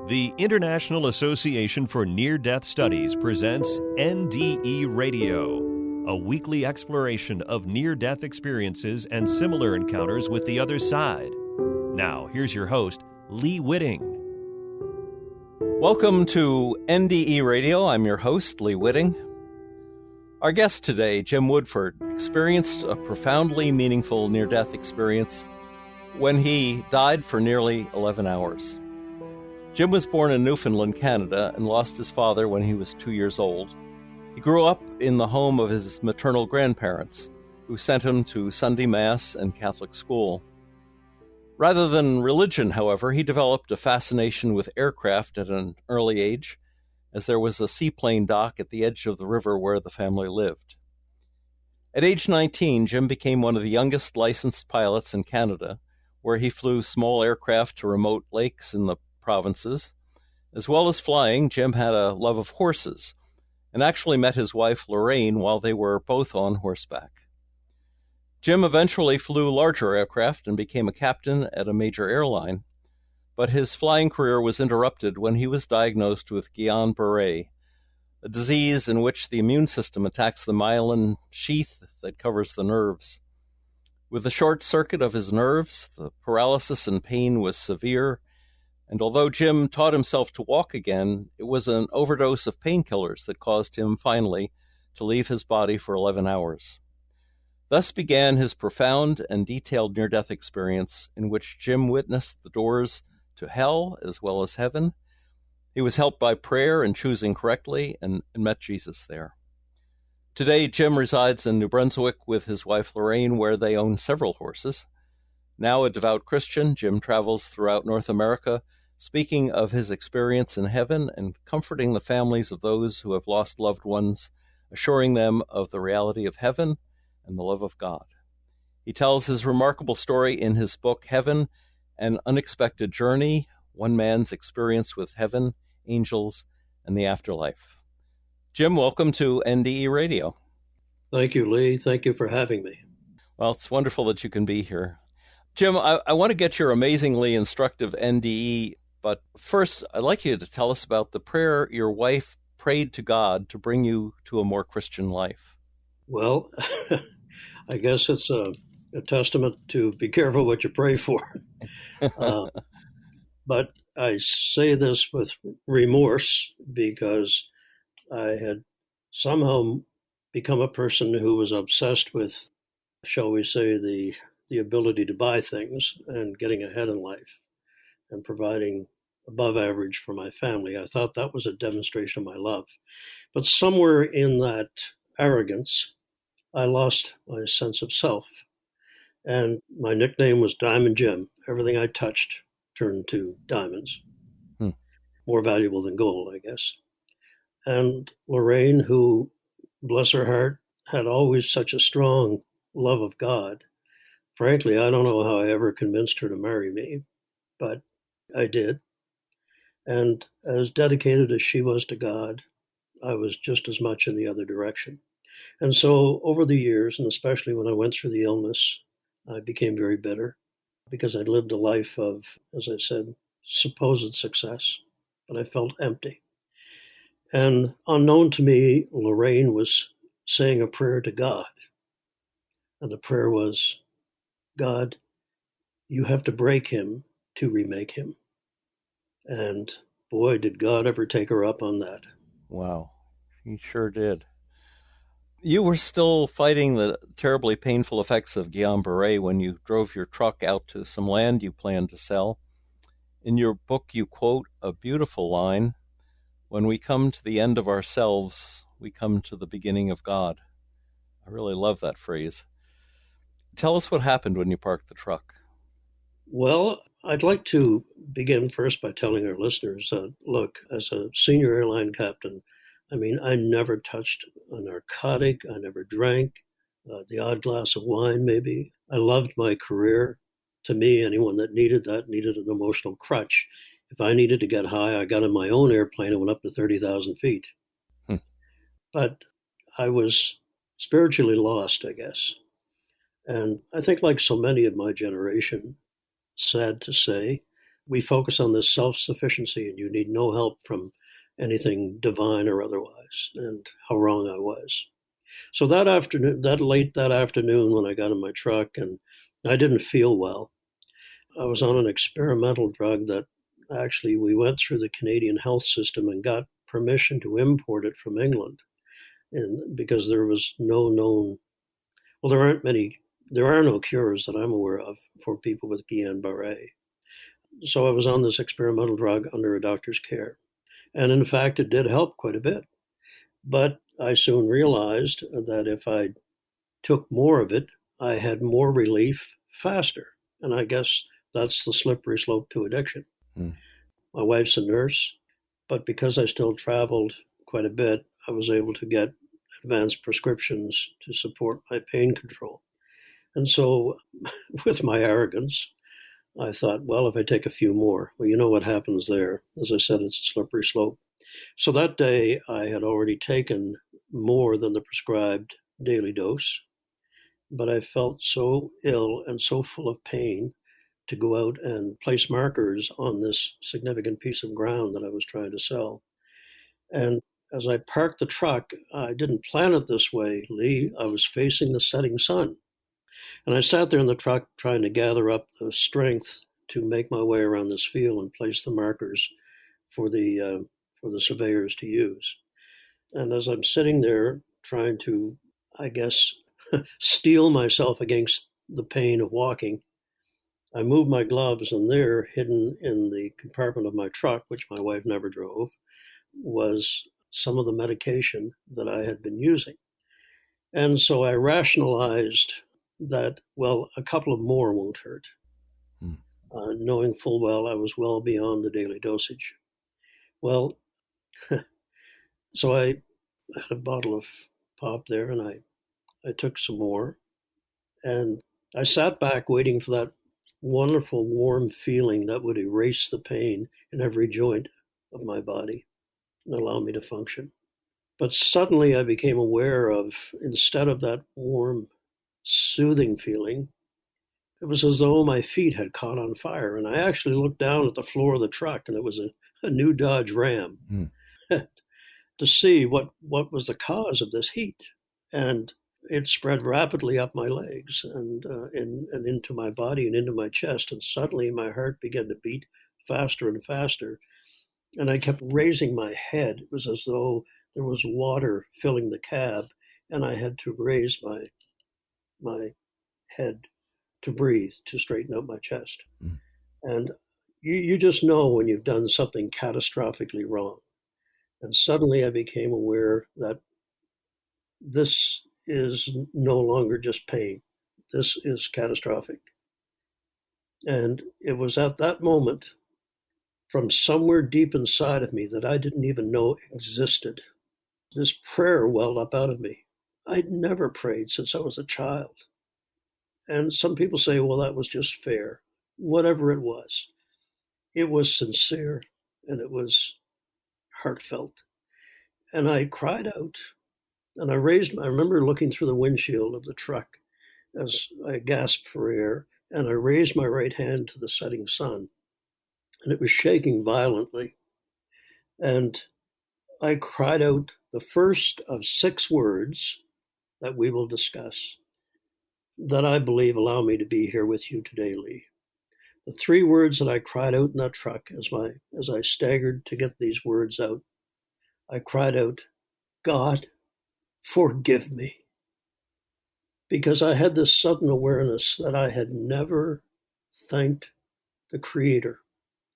The International Association for Near-Death Studies presents NDE Radio, a weekly exploration of near-death experiences and similar encounters with the other side. Now, here's your host, Lee Witting. Welcome to NDE Radio. I'm your host, Lee Witting. Our guest today, Jim Woodford, experienced a profoundly meaningful near-death experience when he died for nearly 11 hours. Jim was born in Newfoundland, Canada, and lost his father when he was 2 years old. He grew up in the home of his maternal grandparents, who sent him to Sunday Mass and Catholic school. Rather than religion, however, he developed a fascination with aircraft at an early age, as there was a seaplane dock at the edge of the river where the family lived. At age 19, Jim became one of the youngest licensed pilots in Canada, where he flew small aircraft to remote lakes in the provinces. As well as flying, Jim had a love of horses and actually met his wife Lorraine while they were both on horseback. Jim eventually flew larger aircraft and became a captain at a major airline, but his flying career was interrupted when he was diagnosed with Guillain-Barré, a disease in which the immune system attacks the myelin sheath that covers the nerves. With the short circuit of his nerves, the paralysis and pain was severe, and although Jim taught himself to walk again, it was an overdose of painkillers that caused him finally to leave his body for 11 hours. Thus began his profound and detailed near-death experience in which Jim witnessed the doors to hell as well as heaven. He was helped by prayer and choosing correctly and met Jesus there. Today, Jim resides in New Brunswick with his wife Lorraine, where they own several horses. Now a devout Christian, Jim travels throughout North America, speaking of his experience in heaven and comforting the families of those who have lost loved ones, assuring them of the reality of heaven and the love of God. He tells his remarkable story in his book, Heaven, An Unexpected Journey, One Man's Experience with Heaven, Angels, and the Afterlife. Jim, welcome to NDE Radio. Thank you, Lee. Thank you for having me. Well, it's wonderful that you can be here. Jim, I want to get your amazingly instructive NDE, but first, I'd like you to tell us about the prayer your wife prayed to God to bring you to a more Christian life. Well, I guess it's a testament to be careful what you pray for. But I say this with remorse because I had somehow become a person who was obsessed with, shall we say, the ability to buy things and getting ahead in life and providing above average for my family. I thought that was a demonstration of my love. But somewhere in that arrogance, I lost my sense of self. And my nickname was Diamond Jim. Everything I touched turned to diamonds. More valuable than gold, I guess. And Lorraine, who, bless her heart, had always such a strong love of God. Frankly, I don't know how I ever convinced her to marry me, but I did. And as dedicated as she was to God, I was just as much in the other direction. And so over the years, and especially when I went through the illness, I became very bitter because I'd lived a life of, as I said, supposed success, but I felt empty. And unknown to me, Lorraine was saying a prayer to God. And the prayer was, God, you have to break him to remake him. And boy, did God ever take her up on that. Wow, he sure did. You were still fighting the terribly painful effects of Guillain-Barré when you drove your truck out to some land you planned to sell. In your book, you quote a beautiful line, "When we come to the end of ourselves, we come to the beginning of God." I really love that phrase. Tell us what happened when you parked the truck. Well, I'd like to begin first by telling our listeners, look, as a senior airline captain, I never touched a narcotic. I never drank, the odd glass of wine maybe. I loved my career. To me, anyone that needed that needed an emotional crutch. If I needed to get high, I got in my own airplane and went up to 30,000 feet. But I was spiritually lost, I guess. And I think like so many of my generation, sad to say, we focus on this self-sufficiency and you need no help from anything divine or otherwise, and how wrong I was. So that late that afternoon when I got in my truck and I didn't feel well, I was on an experimental drug that actually we went through the Canadian health system and got permission to import it from England. And because there was no known, well, there are no cures that I'm aware of for people with Guillain-Barré. So I was on this experimental drug under a doctor's care. And in fact, it did help quite a bit. But I soon realized that if I took more of it, I had more relief faster. And I guess that's the slippery slope to addiction. My wife's a nurse, but because I still traveled quite a bit, I was able to get advanced prescriptions to support my pain control. And so with my arrogance, I thought, well, if I take a few more, well, you know what happens there. As I said, it's a slippery slope. So that day I had already taken more than the prescribed daily dose, but I felt so ill and so full of pain to go out and place markers on this significant piece of ground that I was trying to sell. And as I parked the truck, I didn't plan it this way, Lee. I was facing the setting sun. And I sat there in the truck trying to gather up the strength to make my way around this field and place the markers for the surveyors to use. And as I'm sitting there trying to, I guess, steel myself against the pain of walking, I moved my gloves, and there, hidden in the compartment of my truck, which my wife never drove, was some of the medication that I had been using. And so I rationalized that, well, a couple of more won't hurt, knowing full well I was well beyond the daily dosage. Well, so I had a bottle of pop there, and I took some more, and I sat back waiting for that wonderful warm feeling that would erase the pain in every joint of my body and allow me to function. But suddenly I became aware of, instead of that warm, soothing feeling, it was as though my feet had caught on fire. And I actually looked down at the floor of the truck, and it was a new Dodge Ram, to see what was the cause of this heat. And it spread rapidly up my legs and into my body and into my chest. And suddenly my heart began to beat faster and faster. And I kept raising my head. It was as though there was water filling the cab, and I had to raise my head to breathe, to straighten out my chest. And you just know when you've done something catastrophically wrong. And suddenly I became aware that this is no longer just pain. This is catastrophic. And it was at that moment, from somewhere deep inside of me that I didn't even know existed, this prayer welled up out of me. I'd never prayed since I was a child. And some people say, well, that was just fair. Whatever it was sincere, and it was heartfelt. And I cried out, and I remember looking through the windshield of the truck as I gasped for air, and I raised my right hand to the setting sun, and it was shaking violently. And I cried out the first of 6 words that we will discuss that I believe allow me to be here with you today, Lee. The 3 words that I cried out in that truck as I staggered to get these words out, I cried out, God, forgive me. Because I had this sudden awareness that I had never thanked the Creator.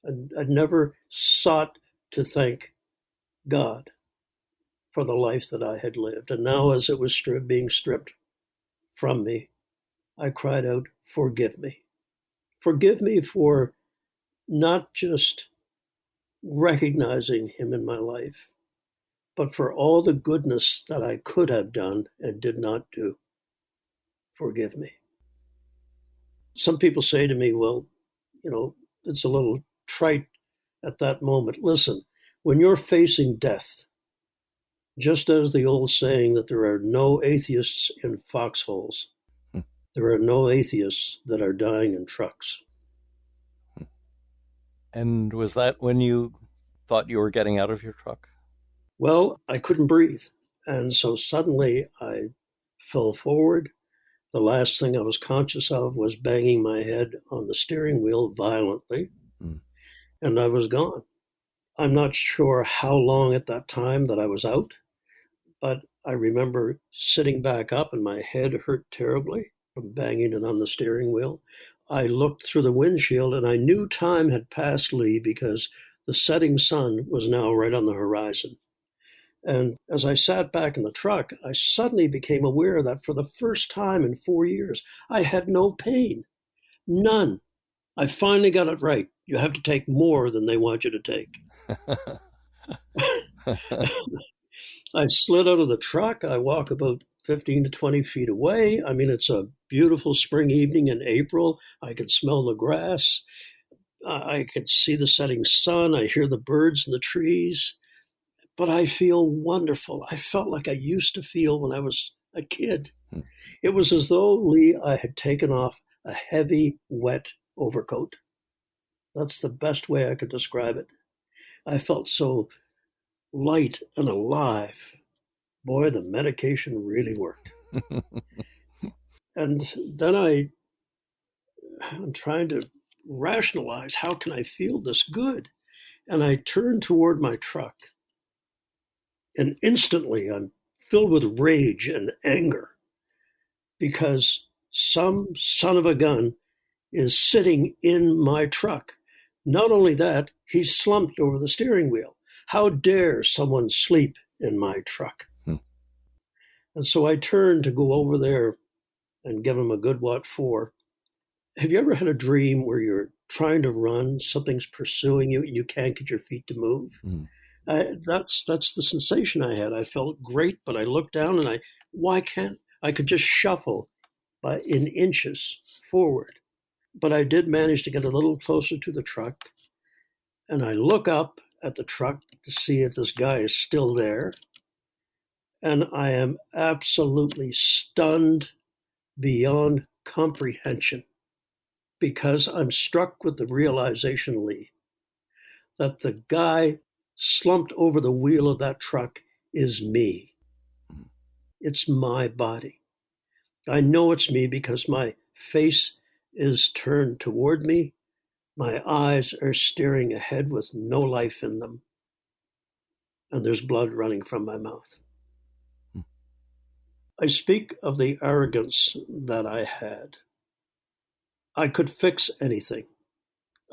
I'd never sought to thank God for the life that I had lived. And now as it was being stripped from me, I cried out, forgive me. Forgive me for not just recognizing Him in my life, but for all the goodness that I could have done and did not do. Forgive me. Some people say to me, well, it's a little trite at that moment. Listen, when you're facing death, just as the old saying that there are no atheists in foxholes, there are no atheists that are dying in trucks. And was that when you thought you were getting out of your truck? Well, I couldn't breathe. And so suddenly I fell forward. The last thing I was conscious of was banging my head on the steering wheel violently, and I was gone. I'm not sure how long at that time that I was out, but I remember sitting back up and my head hurt terribly from banging it on the steering wheel. I looked through the windshield and I knew time had passed, Lee, because the setting sun was now right on the horizon. And as I sat back in the truck, I suddenly became aware that for the first time in 4 years, I had no pain. None. I finally got it right. You have to take more than they want you to take. I slid out of the truck. I walk about 15 to 20 feet away. I mean, it's a beautiful spring evening in April. I could smell the grass. I could see the setting sun. I hear the birds in the trees. But I feel wonderful. I felt like I used to feel when I was a kid. It was as though, Lee, I had taken off a heavy, wet overcoat. That's the best way I could describe it. I felt so light and alive. Boy, the medication really worked. And then I'm trying to rationalize, how can I feel this good? And I turned toward my truck. And instantly I'm filled with rage and anger because some son of a gun is sitting in my truck. Not only that, he's slumped over the steering wheel. How dare someone sleep in my truck? And so I turned to go over there and give him a good what for. Have you ever had a dream where you're trying to run, something's pursuing you, and you can't get your feet to move? That's the sensation I had. I felt great, but I looked down and I could just shuffle in inches forward. But I did manage to get a little closer to the truck, and I look up at the truck to see if this guy is still there. And I am absolutely stunned beyond comprehension because I'm struck with the realization, Lee, that the guy slumped over the wheel of that truck is me. It's my body. I know it's me because my face is turned toward me. My eyes are staring ahead with no life in them. And there's blood running from my mouth. I speak of the arrogance that I had. I could fix anything.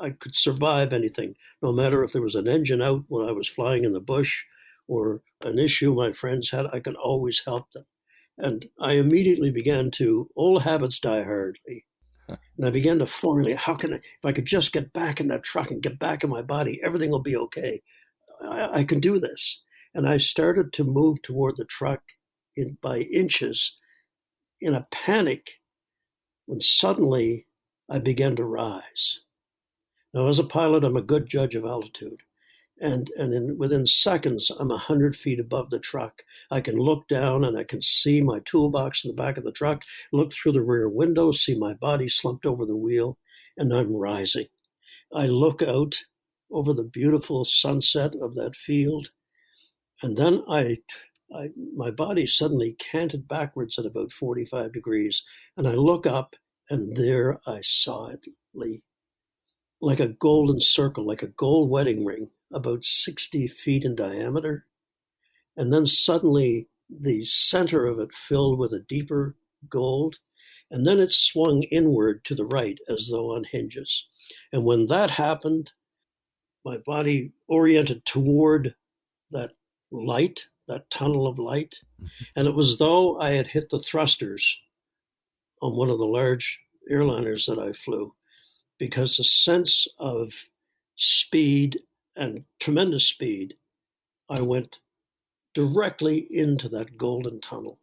I could survive anything, no matter if there was an engine out when I was flying in the bush or an issue my friends had, I could always help them. And I immediately began to, old habits die hard. And I began to formulate, if I could just get back in that truck and get back in my body, everything will be okay. I can do this. And I started to move toward the truck by inches in a panic when suddenly I began to rise. Now, as a pilot, I'm a good judge of altitude. And within seconds, I'm 100 feet above the truck. I can look down and I can see my toolbox in the back of the truck, look through the rear window, see my body slumped over the wheel, and I'm rising. I look out over the beautiful sunset of that field, and then my body suddenly canted backwards at about 45 degrees, and I look up, and there I saw it, Lee. Like a golden circle, like a gold wedding ring, about 60 feet in diameter. And then suddenly the center of it filled with a deeper gold. And then it swung inward to the right as though on hinges. And when that happened, my body oriented toward that light, that tunnel of light. And it was as though I had hit the thrusters on one of the large airliners that I flew. Because the sense of speed and tremendous speed, I went directly into that golden tunnel.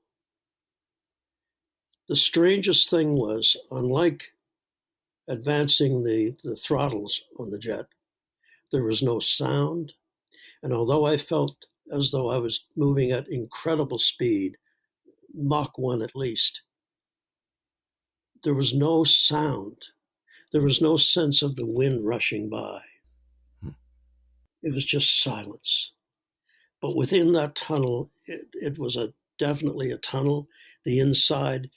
The strangest thing was, unlike advancing the throttles on the jet, there was no sound. And although I felt as though I was moving at incredible speed, Mach 1 at least, there was no sound. There was no sense of the wind rushing by. It was just silence. But within that tunnel, it was definitely a tunnel. The inside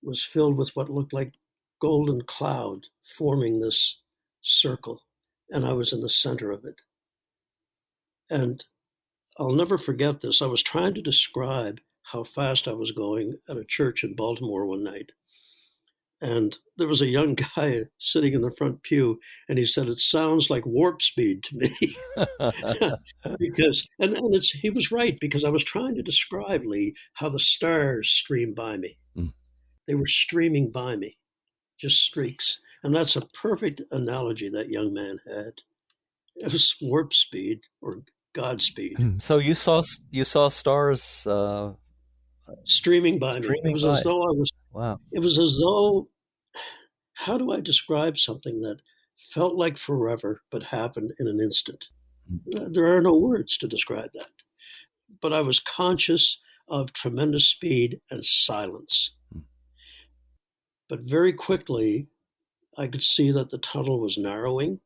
was filled with what looked like golden cloud forming this circle, and I was in the center of it. And I'll never forget this. I was trying to describe how fast I was going at a church in Baltimore one night. And there was a young guy sitting in the front pew, and he said, "It sounds like warp speed to me." Because, he was right, because I was trying to describe, Lee, how the stars streamed by me. Mm. They were streaming by me, just streaks. And that's a perfect analogy that young man had. It was warp speed or Godspeed. So you saw stars streaming by me. It was as though I was. Wow. It was as though. How do I describe something that felt like forever but happened in an instant? There are no words to describe that. But I was conscious of tremendous speed and silence. But very quickly, I could see that the tunnel was narrowing.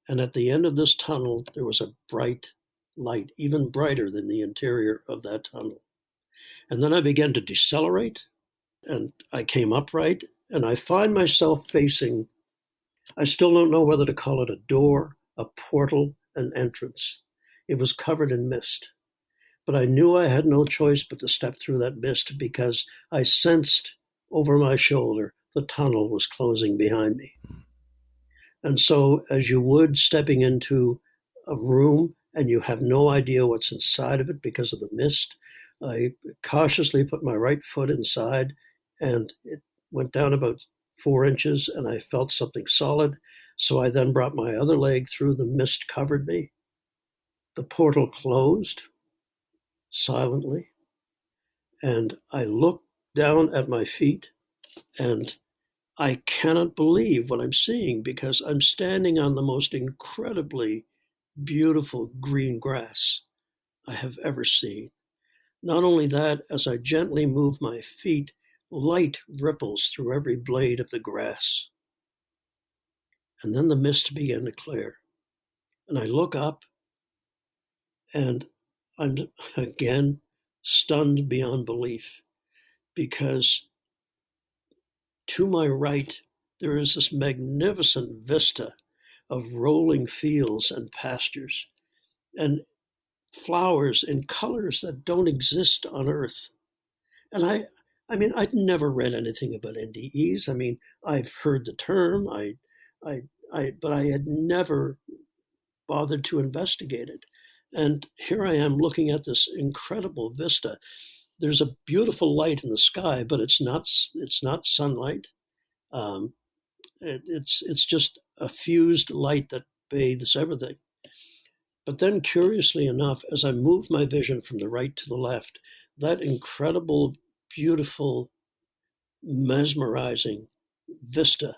And at the end of this tunnel, there was a bright light, even brighter than the interior of that tunnel. And then I began to decelerate, and I came upright, and I find myself facing, I still don't know whether to call it a door, a portal, an entrance. It was covered in mist. But I knew I had no choice but to step through that mist, because I sensed over my shoulder the tunnel was closing behind me. And so, as you would stepping into a room and you have no idea what's inside of it because of the mist, I cautiously put my right foot inside, and it went down about 4 inches, and I felt something solid. So I then brought my other leg through. The mist covered me. The portal closed silently, and I looked down at my feet, and I cannot believe what I'm seeing, because I'm standing on the most incredibly beautiful green grass I have ever seen. Not only that, as I gently move my feet, light ripples through every blade of the grass. And then the mist began to clear. And I look up, and I'm again stunned beyond belief, because to my right, there is this magnificent vista of rolling fields and pastures, and flowers in colors that don't exist on Earth. And I mean, I'd never read anything about NDEs. I mean, I've heard the term, but I had never bothered to investigate it. And here I am looking at this incredible vista. There's a beautiful light in the sky, but it's not sunlight. It's just a fused light that bathes everything. But then, curiously enough, as I moved my vision from the right to the left, that incredible, beautiful, mesmerizing vista,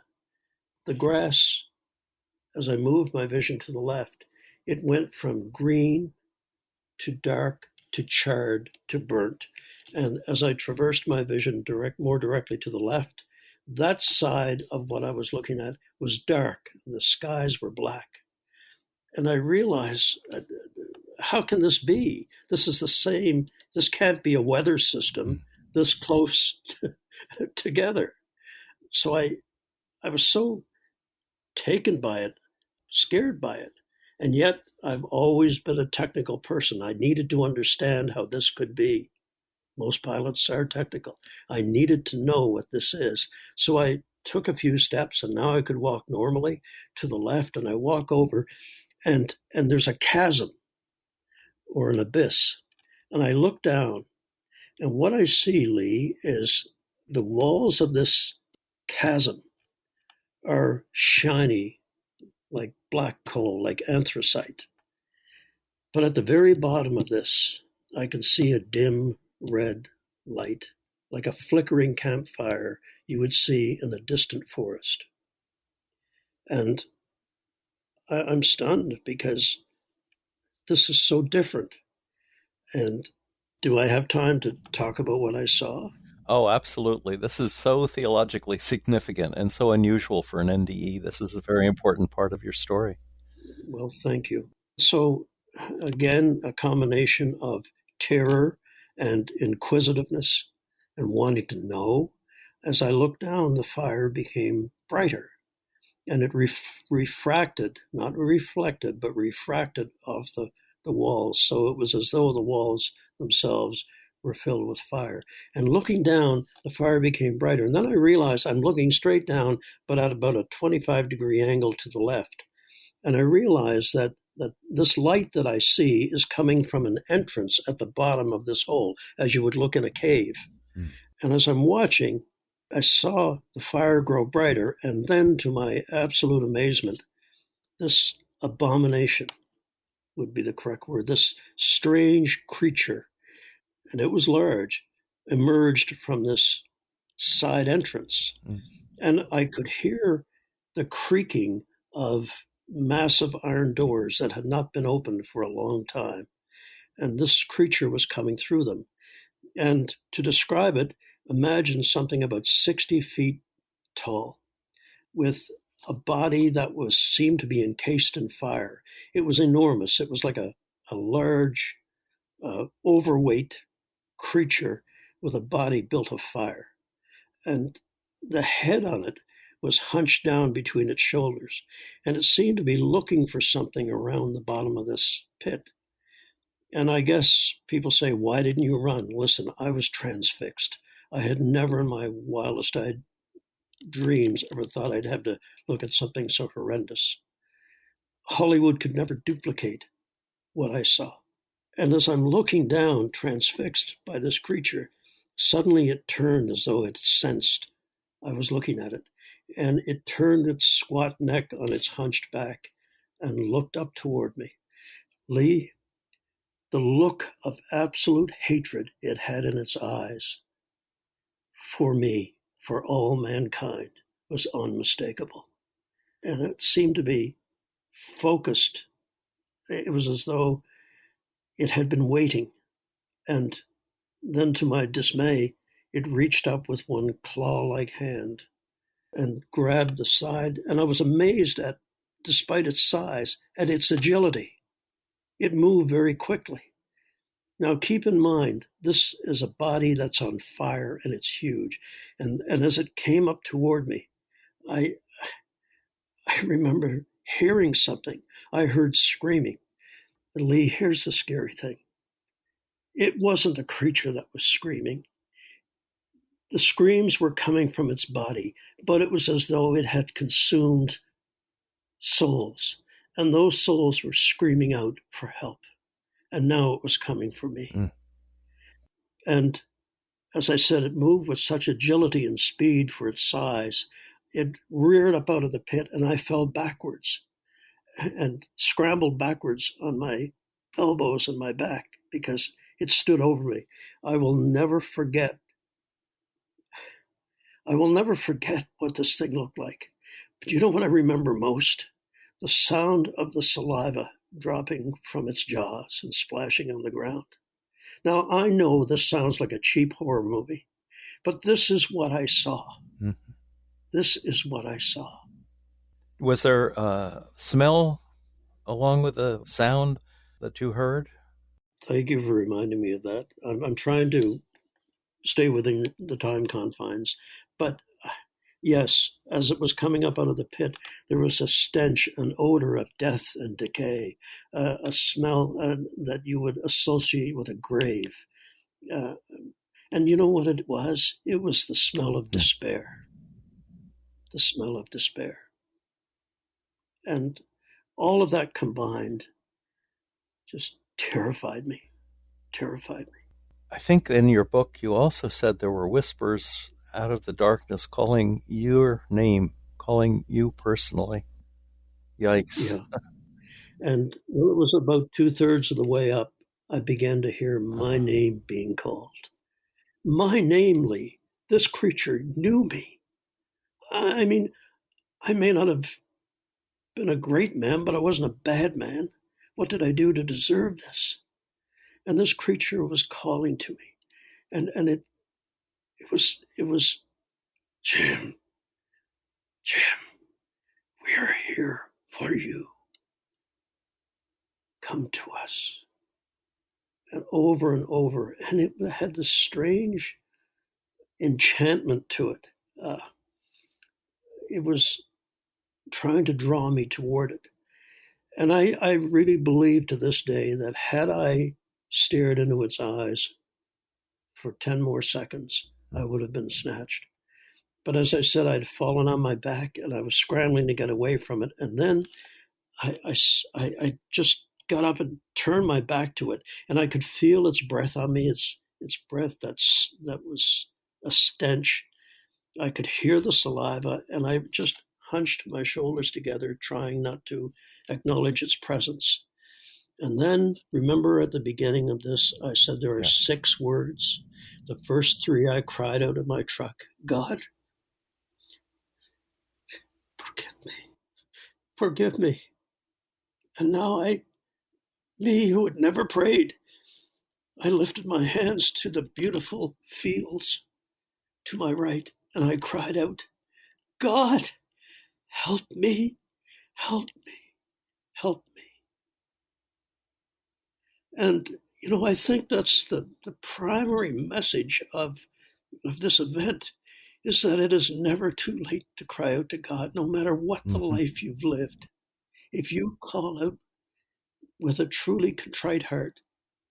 the grass, as I moved my vision to the left, it went from green to dark to charred to burnt. And as I traversed my vision more directly to the left, that side of what I was looking at was dark, and the skies were black. And I realized, how can this be? This is the same, this can't be a weather system this close together. So I was so taken by it, scared by it. And yet I've always been a technical person. I needed to understand how this could be. Most pilots are technical. I needed to know what this is. So I took a few steps, and now I could walk normally to the left, and I walk over, and there's a chasm or an abyss. And I look down, and what I see, Lee, is the walls of this chasm are shiny, like black coal, like anthracite. But at the very bottom of this, I can see a dim red light, like a flickering campfire you would see in a distant forest. And I'm stunned, because this is so different. And do I have time to talk about what I saw? Oh, absolutely. This is so theologically significant and so unusual for an NDE. This is a very important part of your story. Well, thank you. So, again, a combination of terror and inquisitiveness and wanting to know. As I looked down, the fire became brighter, and it refracted, not reflected, but refracted off the walls. So it was as though the walls themselves were filled with fire. And looking down, the fire became brighter. And then I realized I'm looking straight down, but at about a 25-degree angle to the left. And I realized that this light that I see is coming from an entrance at the bottom of this hole, as you would look in a cave. Mm. And as I'm watching, I saw the fire grow brighter, and then, to my absolute amazement, this abomination would be the correct word, this strange creature, and it was large, emerged from this side entrance. Mm. And I could hear the creaking of massive iron doors that had not been opened for a long time. And this creature was coming through them. And to describe it, imagine something about 60 feet tall with a body that seemed to be encased in fire. It was enormous. It was like a large, overweight creature with a body built of fire. And the head on it was hunched down between its shoulders, and it seemed to be looking for something around the bottom of this pit. And I guess people say, why didn't you run? Listen, I was transfixed. I had never in my wildest dreams ever thought I'd have to look at something so horrendous. Hollywood could never duplicate what I saw. And as I'm looking down, transfixed by this creature, suddenly it turned as though it sensed I was looking at it. And it turned its squat neck on its hunched back and looked up toward me. Lee, the look of absolute hatred it had in its eyes for me, for all mankind, was unmistakable. And it seemed to be focused. It was as though it had been waiting. And then, to my dismay, it reached up with one claw-like hand and grabbed the side. And I was amazed at, despite its size, at its agility. It moved very quickly. Now, keep in mind, this is a body that's on fire, and it's huge. And as it came up toward me, I remember hearing something. I heard screaming. And Lee, here's the scary thing. It wasn't a creature that was screaming. The screams were coming from its body, but it was as though it had consumed souls, and those souls were screaming out for help. And now it was coming for me. Mm. And as I said, it moved with such agility and speed for its size. It reared up out of the pit, and I fell backwards and scrambled backwards on my elbows and my back because it stood over me. I will never forget what this thing looked like. But you know what I remember most? The sound of the saliva dropping from its jaws and splashing on the ground. Now, I know this sounds like a cheap horror movie, but this is what I saw. Mm-hmm. This is what I saw. Was there a smell along with the sound that you heard? Thank you for reminding me of that. I'm trying to stay within the time confines. But yes, as it was coming up out of the pit, there was a stench, an odor of death and decay, a smell that you would associate with a grave. And you know what it was? It was the smell of despair. The smell of despair. And all of that combined just terrified me. I think in your book you also said there were whispers out of the darkness calling your name, calling you personally. Yikes. Yeah. And when it was about 2/3 of the way up, I began to hear my name being called. My name, Lee. This creature knew me. I mean, I may not have been a great man, but I wasn't a bad man. What did I do to deserve this? And this creature was calling to me. And it was, Jim, we are here for you. come to us. And over, and it had this strange enchantment to it. It was trying to draw me toward it. And I really believe to this day that had I stared into its eyes for 10 more seconds, I would have been snatched. But as I said, I'd fallen on my back and I was scrambling to get away from it. And then I just got up and turned my back to it, and I could feel its breath on me, its breath that was a stench. I could hear the saliva, and I just hunched my shoulders together, trying not to acknowledge its presence. And then, remember at the beginning of this, I said there are 6 words. The first 3 I cried out of my truck: God, forgive me. And now me who had never prayed, I lifted my hands to the beautiful fields to my right, and I cried out, God, help me, help me, help me. And, I think that's the primary message of this event, is that it is never too late to cry out to God, no matter what the life you've lived. If you call out with a truly contrite heart,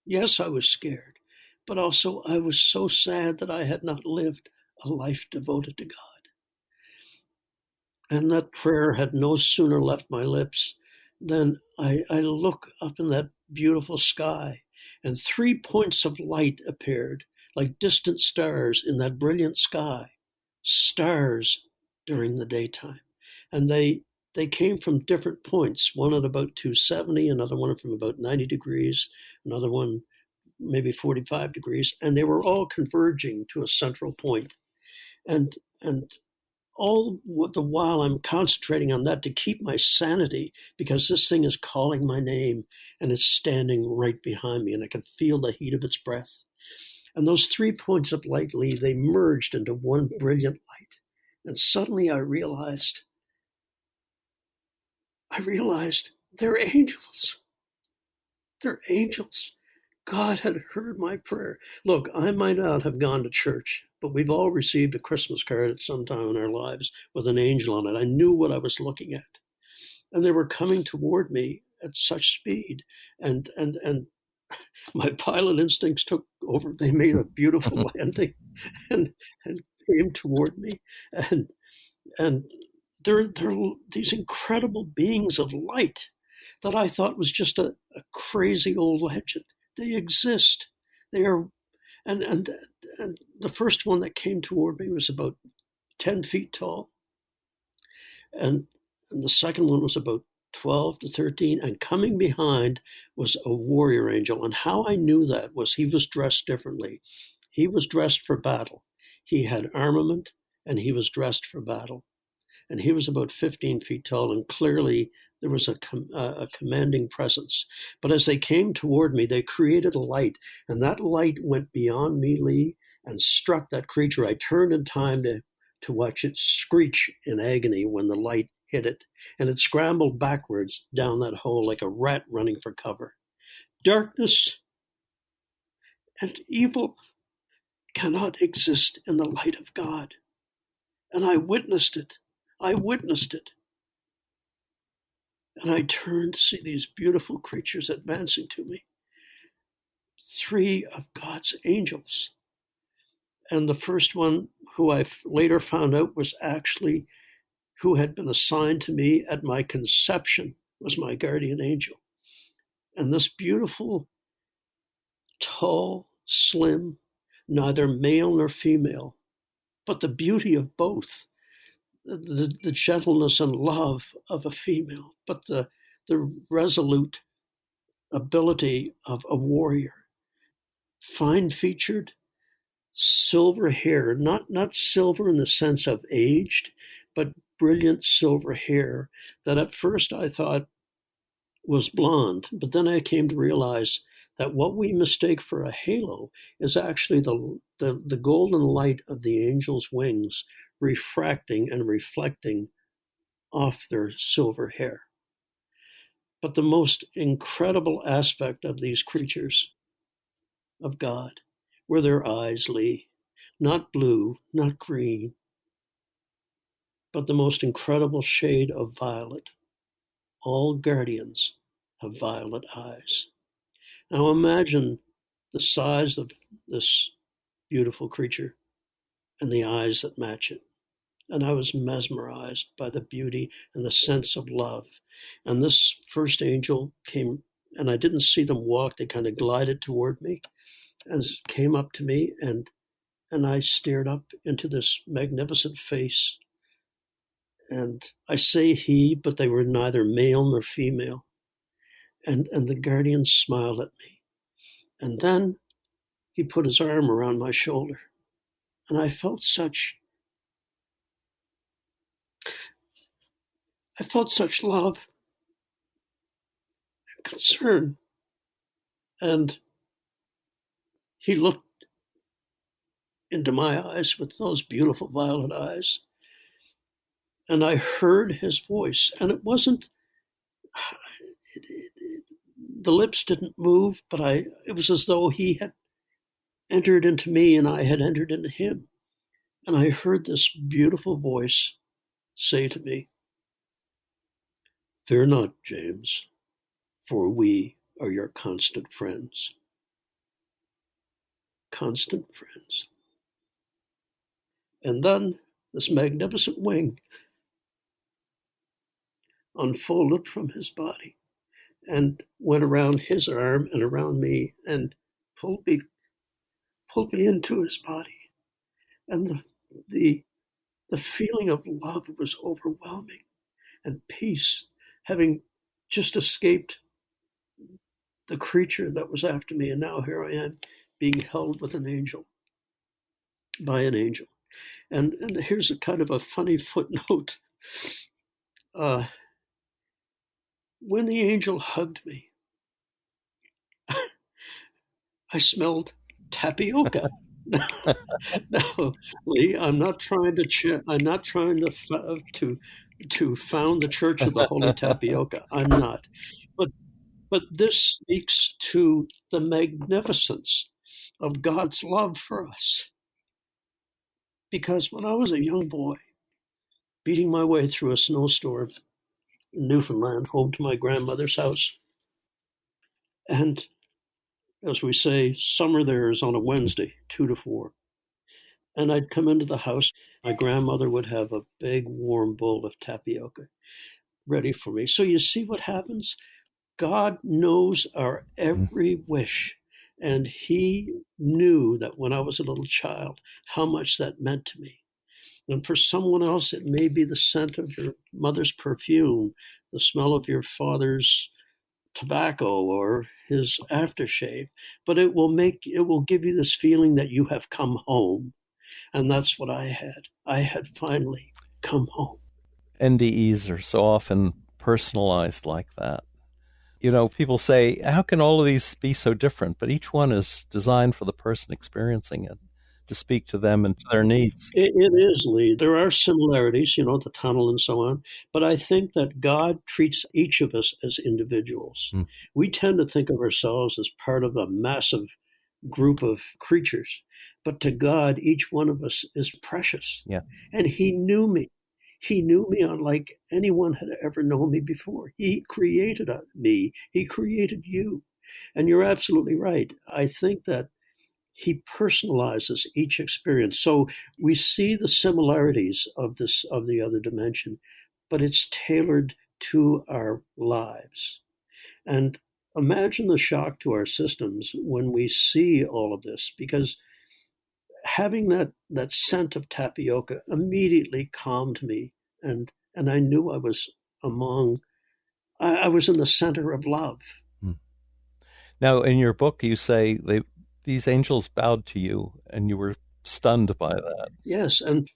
yes, I was scared, but also I was so sad that I had not lived a life devoted to God. And that prayer had no sooner left my lips than I look up in that beautiful sky, and 3 points of light appeared, like distant stars in that brilliant sky, stars during the daytime. And they came from different points, one at about 270, another one from about 90 degrees, another one maybe 45 degrees, and they were all converging to a central point. And all the while I'm concentrating on that to keep my sanity, because this thing is calling my name and it's standing right behind me, and I can feel the heat of its breath. And those 3 points of light, Lee, they merged into one brilliant light. And suddenly I realized they're angels. They're angels. God had heard my prayer. Look, I might not have gone to church, but we've all received a Christmas card at some time in our lives with an angel on it. I knew what I was looking at. And they were coming toward me at such speed. And my pilot instincts took over. They made a beautiful landing and came toward me. And they're these incredible beings of light that I thought was just a crazy old legend. They exist. They are, and the first one that came toward me was about 10 feet tall, and the second one was about 12 to 13, and coming behind was a warrior angel. And how I knew that was he was dressed differently. He was dressed for battle. He had armament, and he was dressed for battle. And he was about 15 feet tall, and clearly there was a commanding presence. But as they came toward me, they created a light, and that light went beyond me, Lee, and struck that creature. I turned in time to watch it screech in agony when the light hit it, and it scrambled backwards down that hole like a rat running for cover. Darkness and evil cannot exist in the light of God. And I witnessed it. And I turned to see these beautiful creatures advancing to me. 3 of God's angels. And the first one, who I later found out was actually who had been assigned to me at my conception, was my guardian angel. And this beautiful, tall, slim, neither male nor female, but the beauty of both. The gentleness and love of a female, but the resolute ability of a warrior. Fine-featured, silver hair, not silver in the sense of aged, but brilliant silver hair that at first I thought was blonde, but then I came to realize that what we mistake for a halo is actually the golden light of the angel's wings refracting and reflecting off their silver hair. But the most incredible aspect of these creatures of God were their eyes, Lee. Not blue, not green, but the most incredible shade of violet. All guardians have violet eyes. Now imagine the size of this beautiful creature and the eyes that match it. And I was mesmerized by the beauty and the sense of love. And this first angel came, and I didn't see them walk. They kind of glided toward me and came up to me, and I stared up into this magnificent face. And I say he, but they were neither male nor female. And the guardian smiled at me. And then he put his arm around my shoulder. And I felt such love and concern. And he looked into my eyes with those beautiful violet eyes. And I heard his voice, and it wasn't, the lips didn't move, but it was as though he had entered into me and I had entered into him. And I heard this beautiful voice say to me, "Fear not, James, for we are your constant friends." Constant friends. And then this magnificent wing unfolded from his body and went around his arm and around me and pulled me into his body. And the feeling of love was overwhelming, and peace, having just escaped the creature that was after me. And now here I am being held with an angel, by an angel. And here's a kind of a funny footnote. When the angel hugged me, I smelled tapioca. Now, Lee, I'm not trying to found the Church of the Holy Tapioca. I'm not. But this speaks to the magnificence of God's love for us. Because when I was a young boy, beating my way through a snowstorm in Newfoundland, home to my grandmother's house, and as we say, summer there is on a Wednesday, 2 to 4. And I'd come into the house. My grandmother would have a big warm bowl of tapioca ready for me. So you see what happens? God knows our every wish. And he knew that when I was a little child, how much that meant to me. And for someone else, it may be the scent of your mother's perfume, the smell of your father's tobacco or his aftershave, but it will give you this feeling that you have come home. And that's what I had. I had finally come home. NDEs are so often personalized like that. You know, people say, how can all of these be so different? But each one is designed for the person experiencing it, to speak to them and to their needs. It is, Lee. There are similarities, the tunnel and so on. But I think that God treats each of us as individuals. We tend to think of ourselves as part of a massive group of creatures. But to God, each one of us is precious. Yeah. And he knew me. He knew me unlike anyone had ever known me before. He created me. He created you. And you're absolutely right. I think that he personalizes each experience. So we see the similarities of the other dimension, but it's tailored to our lives. And imagine the shock to our systems when we see all of this, because having that scent of tapioca immediately calmed me, and I knew I was I was in the center of love. Now, in your book, you say these angels bowed to you, and you were stunned by that. Yes, and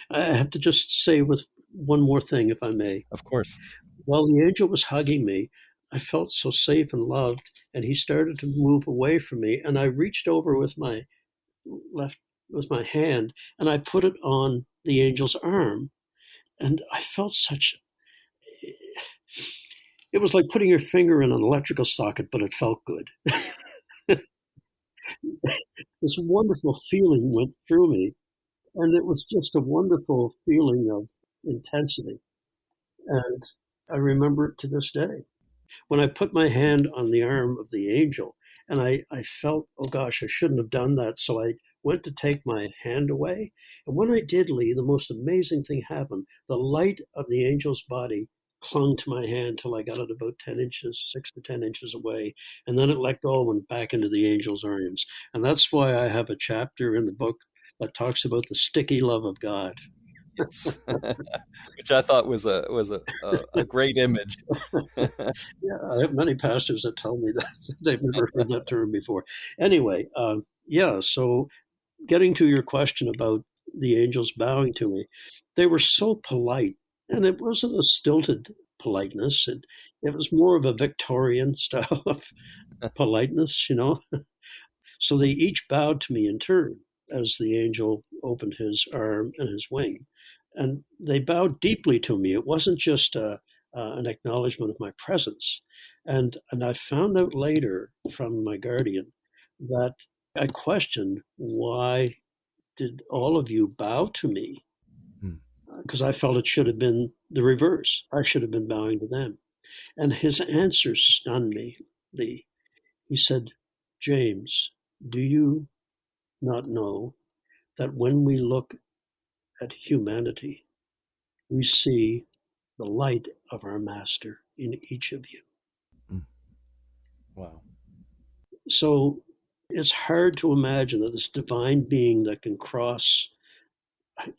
I have to just say with one more thing, if I may. Of course. While the angel was hugging me, I felt so safe and loved, and he started to move away from me, and I reached over with my hand, and I put it on the angel's arm, and I felt It was like putting your finger in an electrical socket, but it felt good. This wonderful feeling went through me, and it was just a wonderful feeling of intensity. And I remember it to this day. When I put my hand on the arm of the angel, and I felt, oh gosh, I shouldn't have done that. So I went to take my hand away. And when I did, Lee, the most amazing thing happened. The light of the angel's body clung to my hand till I got it about 10 inches, 6 to 10 inches away. And then it let go and went back into the angel's arms. And that's why I have a chapter in the book that talks about the sticky love of God. Yes. Which I thought was a great image. Yeah, I have many pastors that tell me that they've never heard that term before. Anyway, so getting to your question about the angels bowing to me, they were so polite, and it wasn't a stilted politeness. It was more of a Victorian style of politeness, So they each bowed to me in turn as the angel opened his arm and his wing. And they bowed deeply to me. It wasn't just an acknowledgement of my presence. And I found out later from my guardian that I questioned, why did all of you bow to me? Because I felt it should have been the reverse. I should have been bowing to them. And his answer stunned me, Lee. He said, James, do you not know that when we look at humanity, we see the light of our master in each of you? Wow. So it's hard to imagine that this divine being that can cross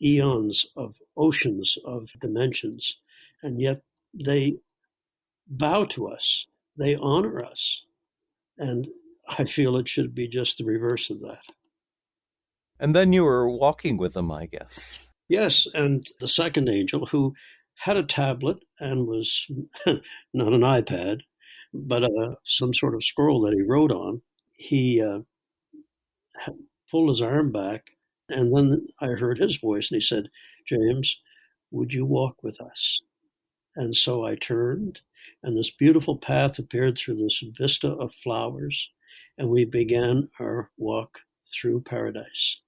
eons of oceans of dimensions, and yet they bow to us, they honor us. And I feel it should be just the reverse of that. And then you were walking with them, I guess. Yes, and the second angel, who had a tablet and was not an iPad, but some sort of scroll that he wrote on, he pulled his arm back, and then I heard his voice, and he said, James, would you walk with us? And so I turned, and this beautiful path appeared through this vista of flowers, and we began our walk through paradise.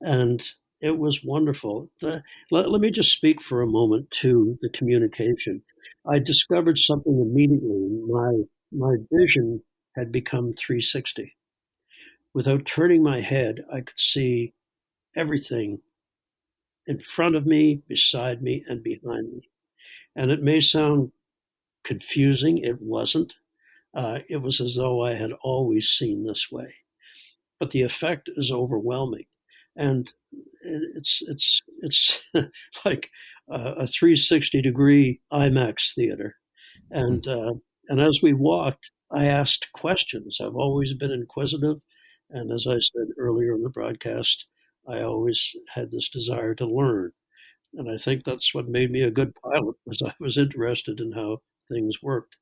And it was wonderful. Let me just speak for a moment to the communication. I discovered something immediately. My vision had become 360. Without turning my head, I could see everything in front of me, beside me, and behind me. And it may sound confusing. It wasn't. It was as though I had always seen this way. But the effect is overwhelming. And it's like a 360-degree IMAX theater. And as we walked, I asked questions. I've always been inquisitive. And as I said earlier in the broadcast, I always had this desire to learn. And I think that's what made me a good pilot, was I was interested in how things worked.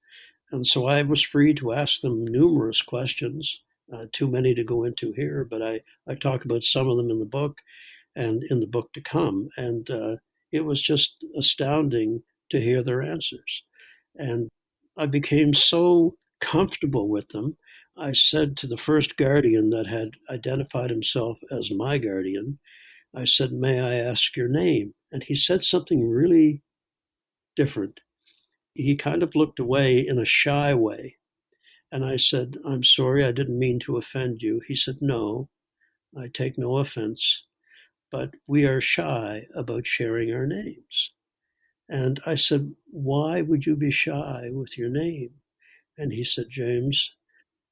And so I was free to ask them numerous questions, too many to go into here, but I talk about some of them in the book and in the book to come. And it was just astounding to hear their answers. And I became so comfortable with them. I said to the first guardian that had identified himself as my guardian, I said, may I ask your name? And he said something really different. He kind of looked away in a shy way. And I said, I'm sorry, I didn't mean to offend you. He said, no, I take no offense, but we are shy about sharing our names. And I said, why would you be shy with your name? And he said, James,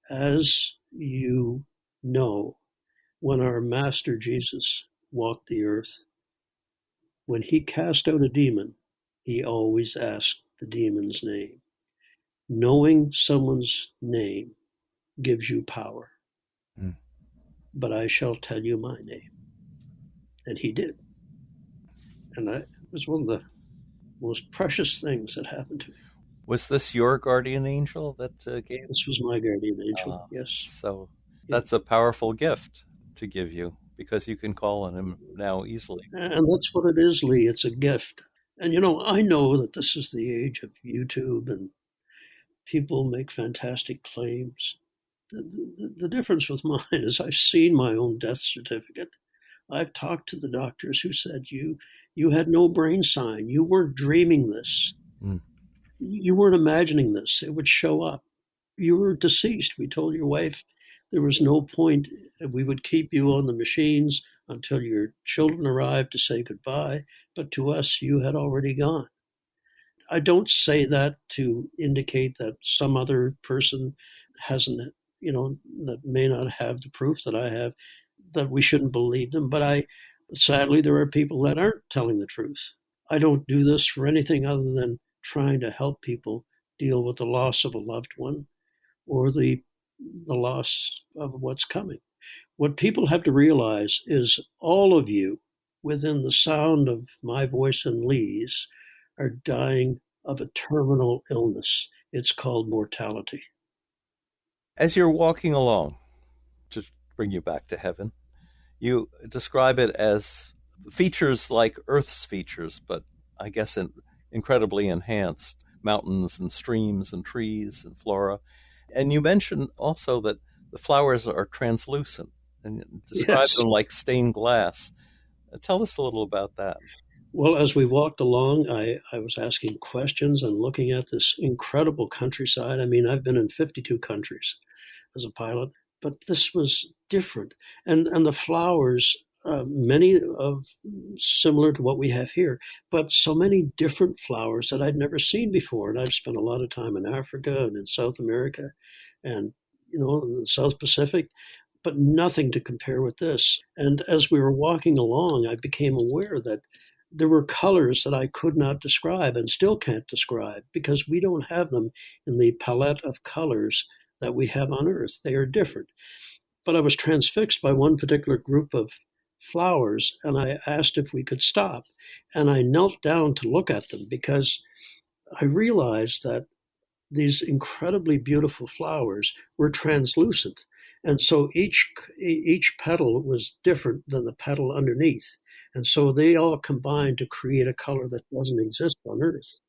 as you know, when our Master Jesus walked the earth, when he cast out a demon, he always asked the demon's name. Knowing someone's name gives you power. But I shall tell you my name. And he did. And it was one of the most precious things that happened to me. Was this your guardian angel that gave? This was my guardian angel, yes. So that's a powerful gift to give you, because you can call on him now easily. And that's what it is, Lee. It's a gift. And, I know that this is the age of YouTube and people make fantastic claims. The difference with mine is I've seen my own death certificate. I've talked to the doctors who said you had no brain sign. You weren't dreaming this. Mm. You weren't imagining this. It would show up. You were deceased. We told your wife there was no point. We would keep you on the machines until your children arrived to say goodbye. But to us, you had already gone. I don't say that to indicate that some other person hasn't, that may not have the proof that I have, that we shouldn't believe them. But sadly, there are people that aren't telling the truth. I don't do this for anything other than trying to help people deal with the loss of a loved one or the loss of what's coming. What people have to realize is all of you within the sound of my voice and Lee's are dying of a terminal illness. It's called mortality. As you're walking along, to bring you back to heaven, you describe it as features like Earth's features, but I guess incredibly enhanced, mountains and streams and trees and flora. And you mentioned also that the flowers are translucent and describe them like stained glass. Tell us a little about that. Well, as we walked along, I was asking questions and looking at this incredible countryside. I mean, I've been in 52 countries as a pilot, but this was different. And the flowers, many of similar to what we have here, but so many different flowers that I'd never seen before. And I've spent a lot of time in Africa and in South America and, in the South Pacific, but nothing to compare with this. And as we were walking along, I became aware that there were colors that I could not describe and still can't describe because we don't have them in the palette of colors that we have on Earth. They are different. But I was transfixed by one particular group of flowers, and I asked if we could stop. And I knelt down to look at them because I realized that these incredibly beautiful flowers were translucent. And so each petal was different than the petal underneath. And so they all combined to create a color that doesn't exist on Earth.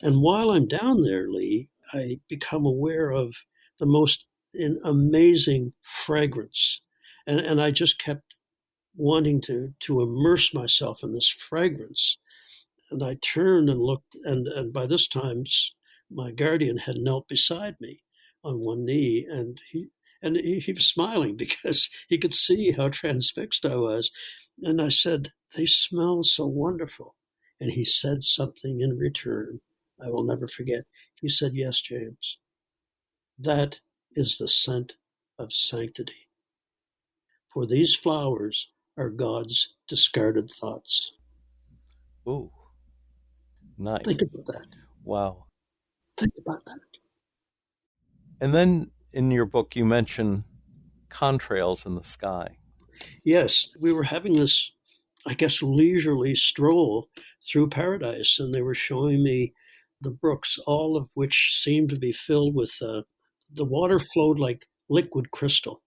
And while I'm down there, Lee, I become aware of the most amazing fragrance. And I just kept wanting to immerse myself in this fragrance. And I turned and looked, and by this time, my guardian had knelt beside me on one knee, and he was smiling because he could see how transfixed I was. And I said, "They smell so wonderful." And he said something in return I will never forget. He said, "Yes, James, that is the scent of sanctity. For these flowers are God's discarded thoughts." Ooh, nice. Think about that. Wow. Think about that. And then in your book, you mention contrails in the sky. Yes, we were having this, I guess, leisurely stroll through paradise, and they were showing me the brooks, all of which seemed to be filled with, the water flowed like liquid crystal,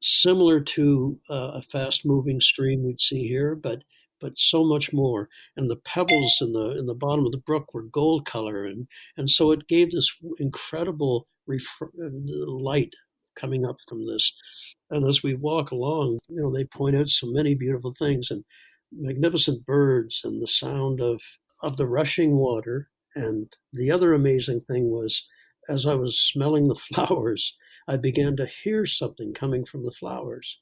similar to a fast-moving stream we'd see here, but so much more. And the pebbles in the bottom of the brook were gold color, and so it gave this incredible light coming up from this. And as we walk along, they point out so many beautiful things and magnificent birds and the sound of the rushing water. And the other amazing thing was, as I was smelling the flowers, I began to hear something coming from the flowers.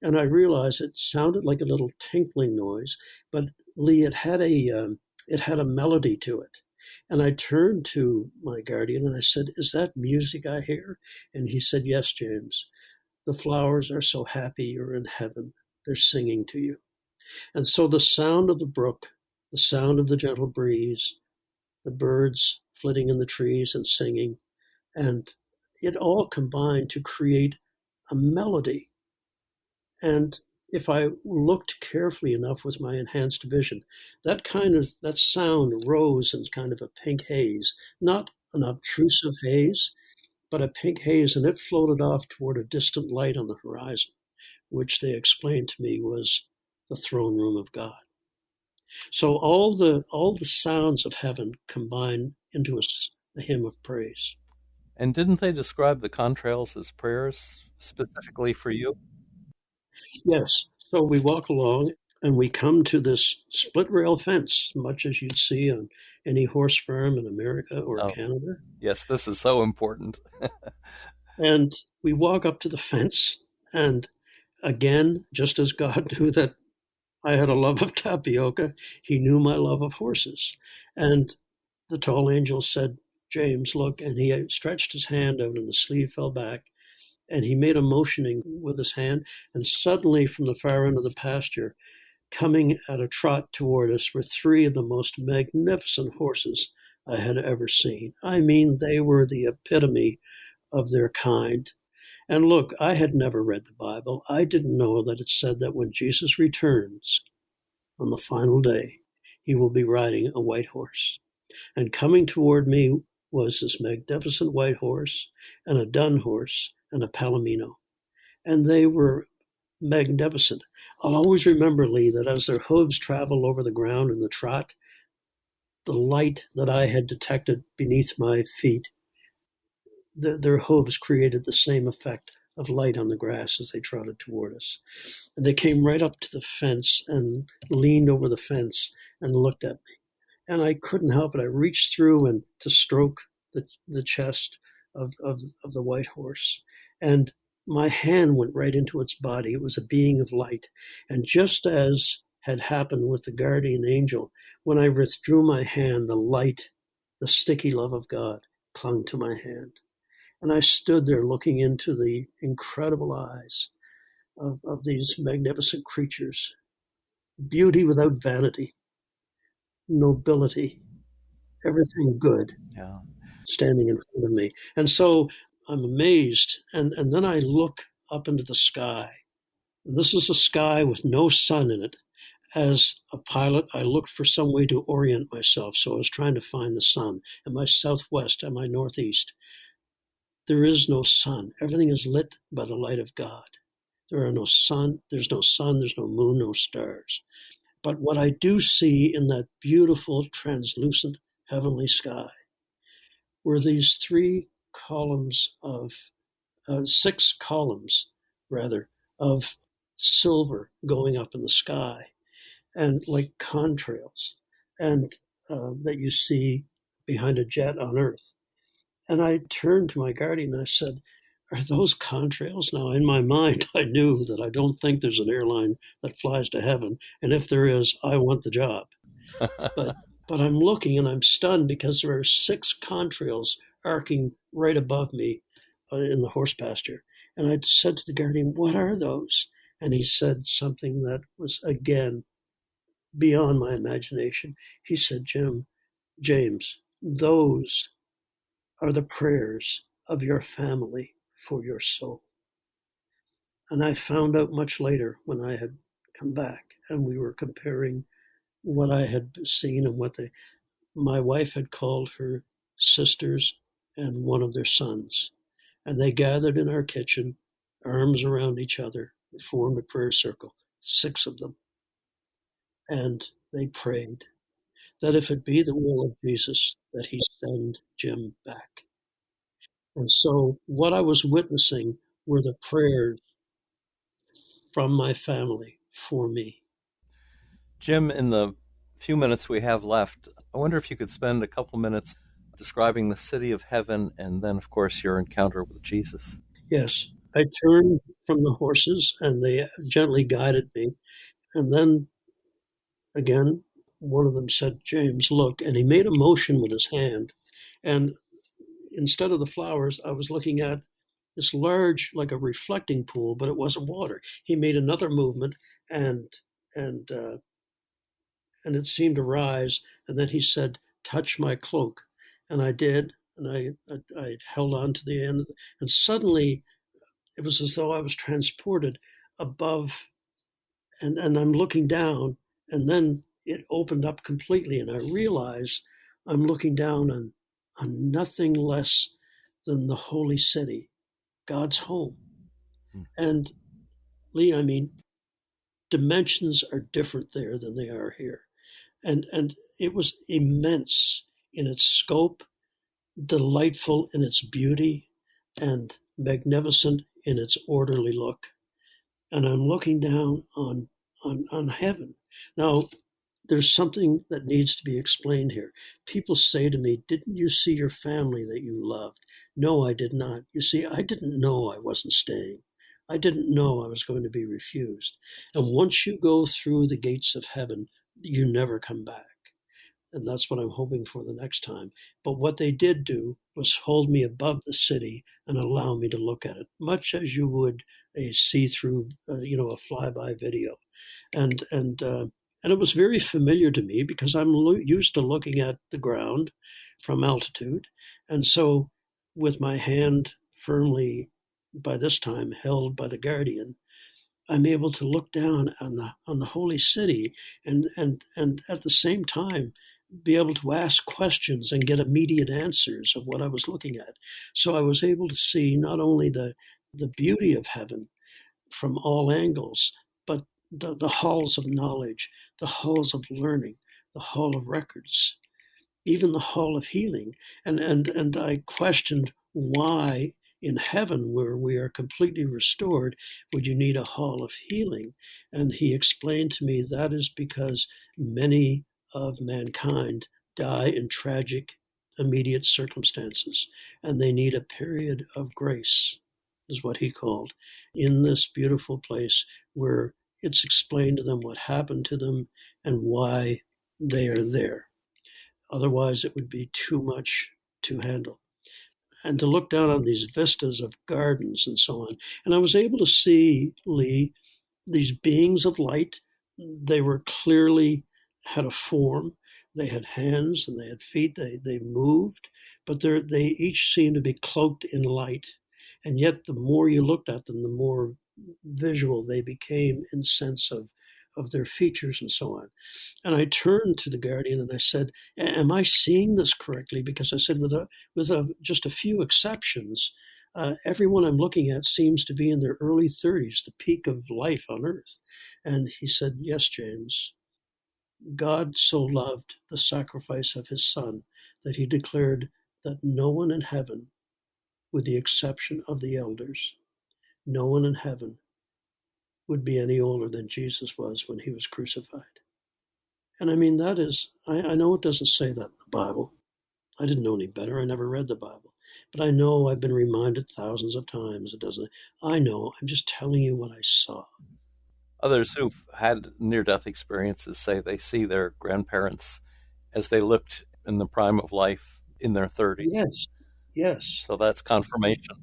And I realized it sounded like a little tinkling noise, but Lee, it had a melody to it. And I turned to my guardian and I said, "Is that music I hear?" And he said, "Yes, James. The flowers are so happy you're in heaven. They're singing to you." And so the sound of the brook, the sound of the gentle breeze, the birds flitting in the trees and singing, and it all combined to create a melody. And if I looked carefully enough with my enhanced vision, that sound rose in kind of a pink haze, not an obtrusive haze, but a pink haze, and it floated off toward a distant light on the horizon, which they explained to me was the throne room of God. So all the sounds of heaven combine into a hymn of praise. And didn't they describe the contrails as prayers specifically for you? Yes. So we walk along and we come to this split rail fence, much as you'd see on any horse farm in America or Oh, Canada. yes, this is so important. And we walk up to the fence, and again, just as God knew that I had a love of tapioca, he knew my love of horses. And the tall angel said, James, look, and he stretched his hand out and the sleeve fell back, and he made a motioning with his hand, and suddenly from the far end of the pasture, coming at a trot toward us, were three of the most magnificent horses I had ever seen. I mean, they were the epitome of their kind. And look, I had never read the Bible. I didn't know that it said that when Jesus returns on the final day, he will be riding a white horse. And coming toward me was this magnificent white horse and a dun horse and a palomino. And they were magnificent. I'll always remember, Lee, that as their hooves traveled over the ground in the trot, the light that I had detected beneath my feet, their hooves created the same effect of light on the grass as they trotted toward us. And they came right up to the fence and leaned over the fence and looked at me. And I couldn't help it. I reached through and to stroke the chest of the white horse. And my hand went right into its body. It was a being of light. And just as had happened with the guardian angel, when I withdrew my hand, the light, the sticky love of God clung to my hand. And I stood there looking into the incredible eyes of these magnificent creatures. Beauty without vanity, nobility, everything good, Yeah. standing in front of me. And so I'm amazed. And then I look up into the sky. And this is a sky with no sun in it. As a pilot, I looked for some way to orient myself. So I was trying to find the sun. Am I southwest? Am I northeast? There is no sun. Everything is lit by the light of God. There's no sun, there's no moon, no stars. But what I do see in that beautiful, translucent, heavenly sky were these six columns, rather, of silver going up in the sky, and like contrails, and that you see behind a jet on Earth. And I turned to my guardian and I said, are those contrails? Now, in my mind, I knew that I don't think there's an airline that flies to heaven. And if there is, I want the job. But I'm looking and I'm stunned because there are six contrails arcing right above me in the horse pasture. And I said to the guardian, what are those? And he said something that was, again, beyond my imagination. He said, James, those are the prayers of your family for your soul. And I found out much later when I had come back and we were comparing what I had seen and what my wife had called her sisters and one of their sons. And they gathered in our kitchen, arms around each other, formed a prayer circle, 6 of them. And they prayed that if it be the will of Jesus, that he send Jim back. And so what I was witnessing were the prayers from my family for me. Jim, in the few minutes we have left, I wonder if you could spend a couple minutes describing the city of heaven and then, of course, your encounter with Jesus. Yes, I turned from the horses and they gently guided me. And then again, one of them said, James, look, and he made a motion with his hand. And instead of the flowers, I was looking at this large, like a reflecting pool, but it wasn't water. He made another movement and it seemed to rise. And then he said, touch my cloak. And I did. And I held on to the end. And suddenly it was as though I was transported above and I'm looking down. And then it opened up completely. And I realized I'm looking down on nothing less than the holy city, God's home. And Lee, I mean, dimensions are different there than they are here. And it was immense in its scope, delightful in its beauty, and magnificent in its orderly look. And I'm looking down on heaven. Now, there's something that needs to be explained here. People say to me, "Didn't you see your family that you loved?" No, I did not. You see, I didn't know I wasn't staying. I didn't know I was going to be refused. And once you go through the gates of heaven, you never come back. And that's what I'm hoping for the next time. But what they did do was hold me above the city and allow me to look at it, much as you would a see-through, a flyby video. And it was very familiar to me because I'm used to looking at the ground from altitude. And so with my hand firmly, by this time, held by the guardian, I'm able to look down on the holy city and at the same time be able to ask questions and get immediate answers of what I was looking at. So I was able to see not only the beauty of heaven from all angles, but the halls of knowledge, the halls of learning, the hall of records, even the hall of healing. And I questioned why in heaven, where we are completely restored, would you need a hall of healing? And he explained to me that is because many of mankind die in tragic, immediate circumstances, and they need a period of grace, is what he called, in this beautiful place where it's explained to them what happened to them and why they are there. Otherwise, it would be too much to handle. And to look down on these vistas of gardens and so on. And I was able to see, Lee, these beings of light. They were clearly had a form. They had hands and they had feet. They moved, but they each seemed to be cloaked in light. And yet the more you looked at them, the more visual they became in sense of their features and so on. And I turned to the guardian and I said, "Am I seeing this correctly?" Because I said, with just a few exceptions, everyone I'm looking at seems to be in their early 30s, the peak of life on earth. And he said, "Yes, James. God so loved the sacrifice of his son that he declared that no one in heaven, with the exception of the elders, no one in heaven would be any older than Jesus was when he was crucified." And I mean, that is, I know it doesn't say that in the Bible. I didn't know any better. I never read the Bible. But I know I've been reminded thousands of times. It doesn't. I know. I'm just telling you what I saw. Others who've had near-death experiences say they see their grandparents as they looked in the prime of life in their 30s. Yes. So that's confirmation.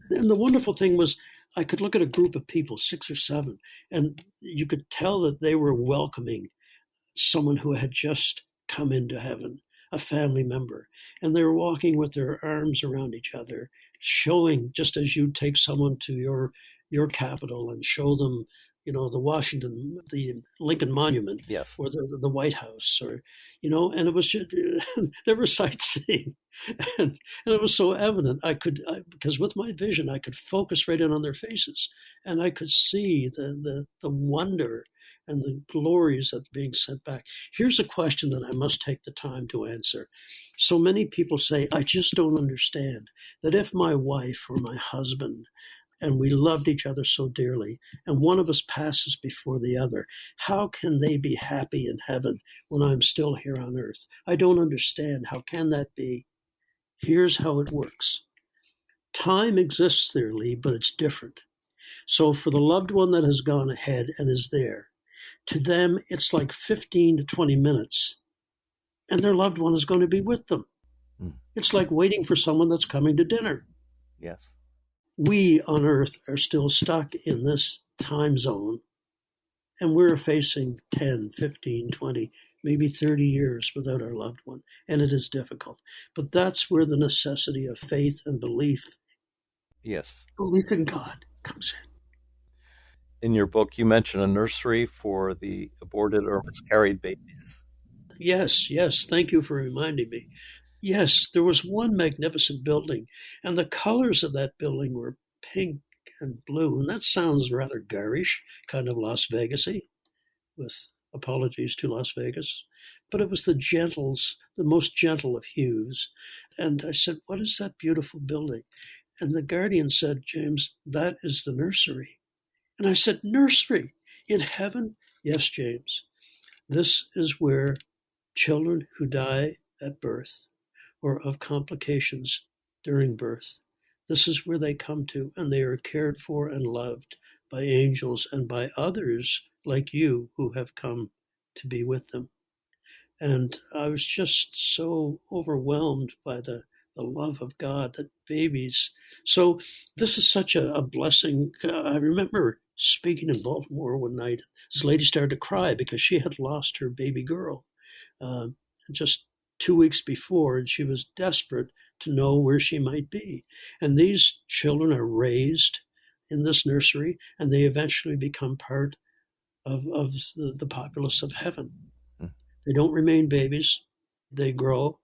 And the wonderful thing was I could look at a group of people, 6 or 7, and you could tell that they were welcoming someone who had just come into heaven, a family member. And they were walking with their arms around each other, showing, just as you'd take someone to your capital and show them, the Lincoln Monument, yes, or the White House, or, and it was just, they were sightseeing. And it was so evident. Because with my vision, I could focus right in on their faces, and I could see the wonder and the glories that's being sent back. Here's a question that I must take the time to answer. So many people say, "I just don't understand that if my wife or my husband, and we loved each other so dearly, and one of us passes before the other, how can they be happy in heaven when I'm still here on earth? I don't understand. How can that be?" Here's how it works. Time exists there, Lee, but it's different. So for the loved one that has gone ahead and is there, to them, it's like 15 to 20 minutes, and their loved one is going to be with them. It's like waiting for someone that's coming to dinner. Yes. We on earth are still stuck in this time zone, and we're facing 10, 15, 20, maybe 30 years without our loved one, and it is difficult. But that's where the necessity of faith and belief, yes, belief in God, comes in. In your book, you mention a nursery for the aborted or miscarried babies. Yes. Thank you for reminding me. Yes, there was one magnificent building, and the colors of that building were pink and blue. And that sounds rather garish, kind of Las Vegas-y, with apologies to Las Vegas. but it was the most gentle of hues. And I said, "What is that beautiful building?" And the guardian said, "James, that is the nursery." And I said, "Nursery in heaven?" "Yes, James. This is where children who die at birth or of complications during birth, this is where they come to, and they are cared for and loved by angels and by others like you who have come to be with them." And I was just so overwhelmed by the love of God that babies. So this is such a blessing. I remember speaking in Baltimore one night. This lady started to cry because she had lost her baby girl just 2 weeks before, and she was desperate to know where she might be. And these children are raised in this nursery, and they eventually become part of the populace of heaven. They don't remain babies. They grow,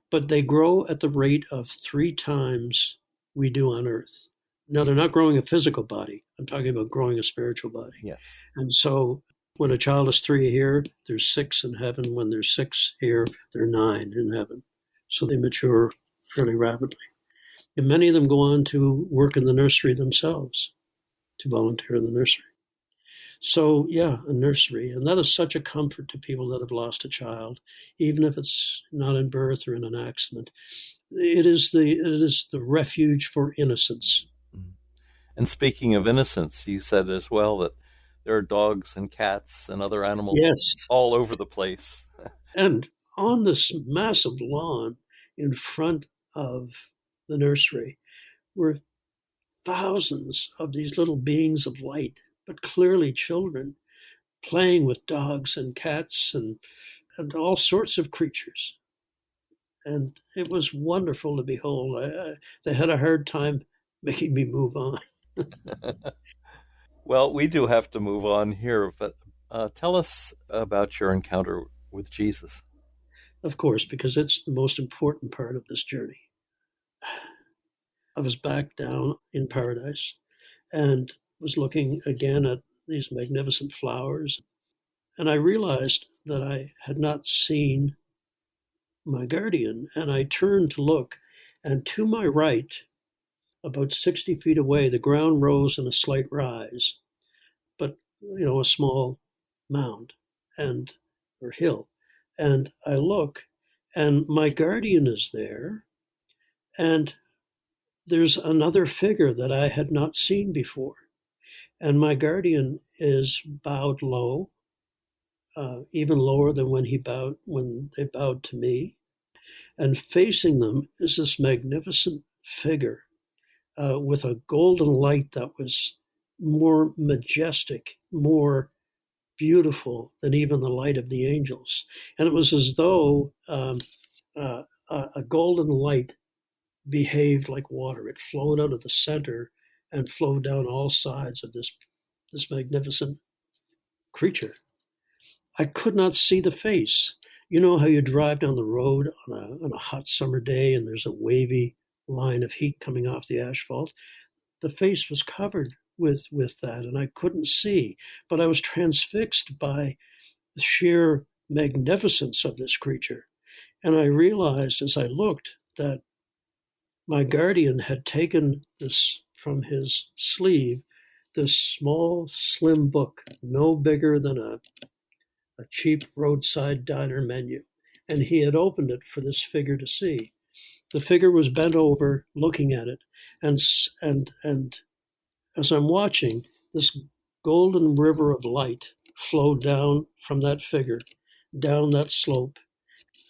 but they grow at the rate of 3 times we do on earth. Now, they're not growing a physical body. I'm talking about growing a spiritual body. Yes. And so when a child is 3 here, there's 6 in heaven. When there's 6 here, there are 9 in heaven. So they mature fairly rapidly. And many of them go on to work in the nursery themselves, to volunteer in the nursery. So, yeah, a nursery. And that is such a comfort to people that have lost a child, even if it's not in birth or in an accident. It is the refuge for innocence. And speaking of innocence, you said as well that there are dogs and cats and other animals all over the place. And on this massive lawn in front of the nursery were thousands of these little beings of light, but clearly children, playing with dogs and cats and all sorts of creatures. And it was wonderful to behold. They had a hard time making me move on. Well, we do have to move on here, but tell us about your encounter with Jesus. Of course, because it's the most important part of this journey. I was back down in paradise and was looking again at these magnificent flowers. And I realized that I had not seen my guardian. And I turned to look, and to my right, about 60 feet away, the ground rose in a slight rise, but, a small mound or hill. And I look, and my guardian is there, and there's another figure that I had not seen before. And my guardian is bowed low, even lower than when they bowed to me. And facing them is this magnificent figure with a golden light that was more majestic, more beautiful than even the light of the angels. And it was as though a golden light behaved like water. It flowed out of the center and flowed down all sides of this magnificent creature. I could not see the face. You know how you drive down the road on a hot summer day and there's a wavy line of heat coming off the asphalt? The face was covered with that, and I couldn't see. But I was transfixed by the sheer magnificence of this creature. And I realized as I looked that my guardian had taken this from his sleeve, this small, slim book, no bigger than a cheap roadside diner menu. And he had opened it for this figure to see. The figure was bent over, looking at it. And as I'm watching, this golden river of light flowed down from that figure, down that slope,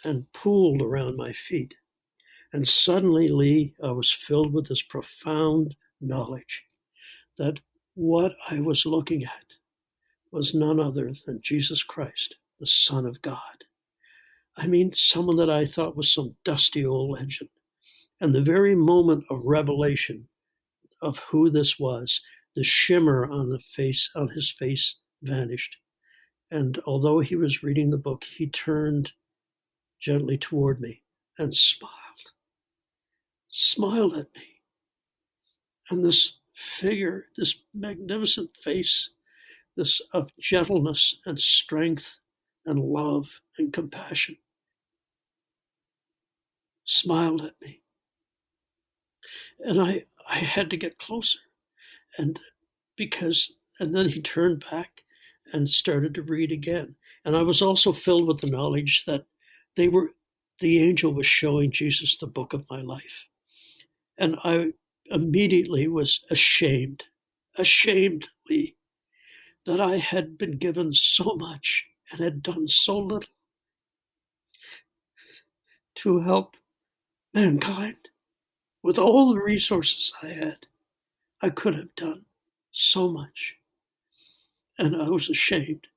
and pooled around my feet. And suddenly, Lee, I was filled with this profound knowledge that what I was looking at was none other than Jesus Christ, the Son of God. I mean, someone that I thought was some dusty old legend. And the very moment of revelation of who this was, the shimmer on his face vanished. And although he was reading the book, he turned gently toward me and smiled at me. And this figure, this magnificent face, this of gentleness and strength and love and compassion, smiled at me. And I had to get closer. And then he turned back and started to read again. And I was also filled with the knowledge that the angel was showing Jesus the book of my life. And I immediately was ashamed, Lee, that I had been given so much and had done so little to help mankind. With all the resources I had, I could have done so much. And I was ashamed.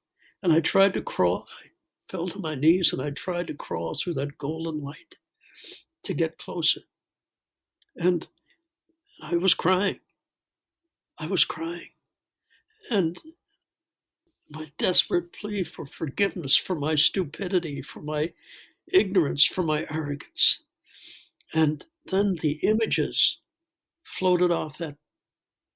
And I tried to crawl. I fell to my knees and I tried to crawl through that golden light to get closer. And I was crying. And my desperate plea for forgiveness for my stupidity, for my ignorance, for my arrogance. And then the images floated off the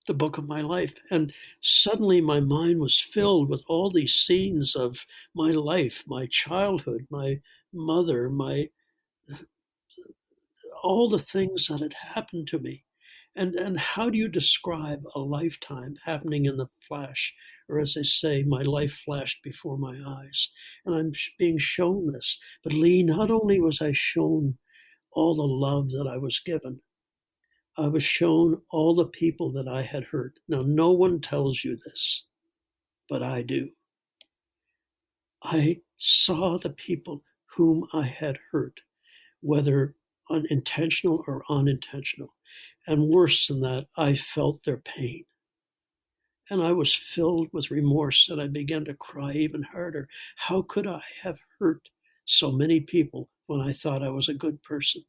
book of my life. And suddenly my mind was filled with all these scenes of my life, my childhood, my mother, all the things that had happened to me. And how do you describe a lifetime happening in the flash? Or as they say, my life flashed before my eyes. And I'm being shown this. But Lee, not only was I shown all the love that I was given, I was shown all the people that I had hurt. Now, no one tells you this, but I do. I saw the people whom I had hurt, whether unintentional or unintentional. And worse than that, I felt their pain. And I was filled with remorse, and I began to cry even harder. How could I have hurt so many people when I thought I was a good person?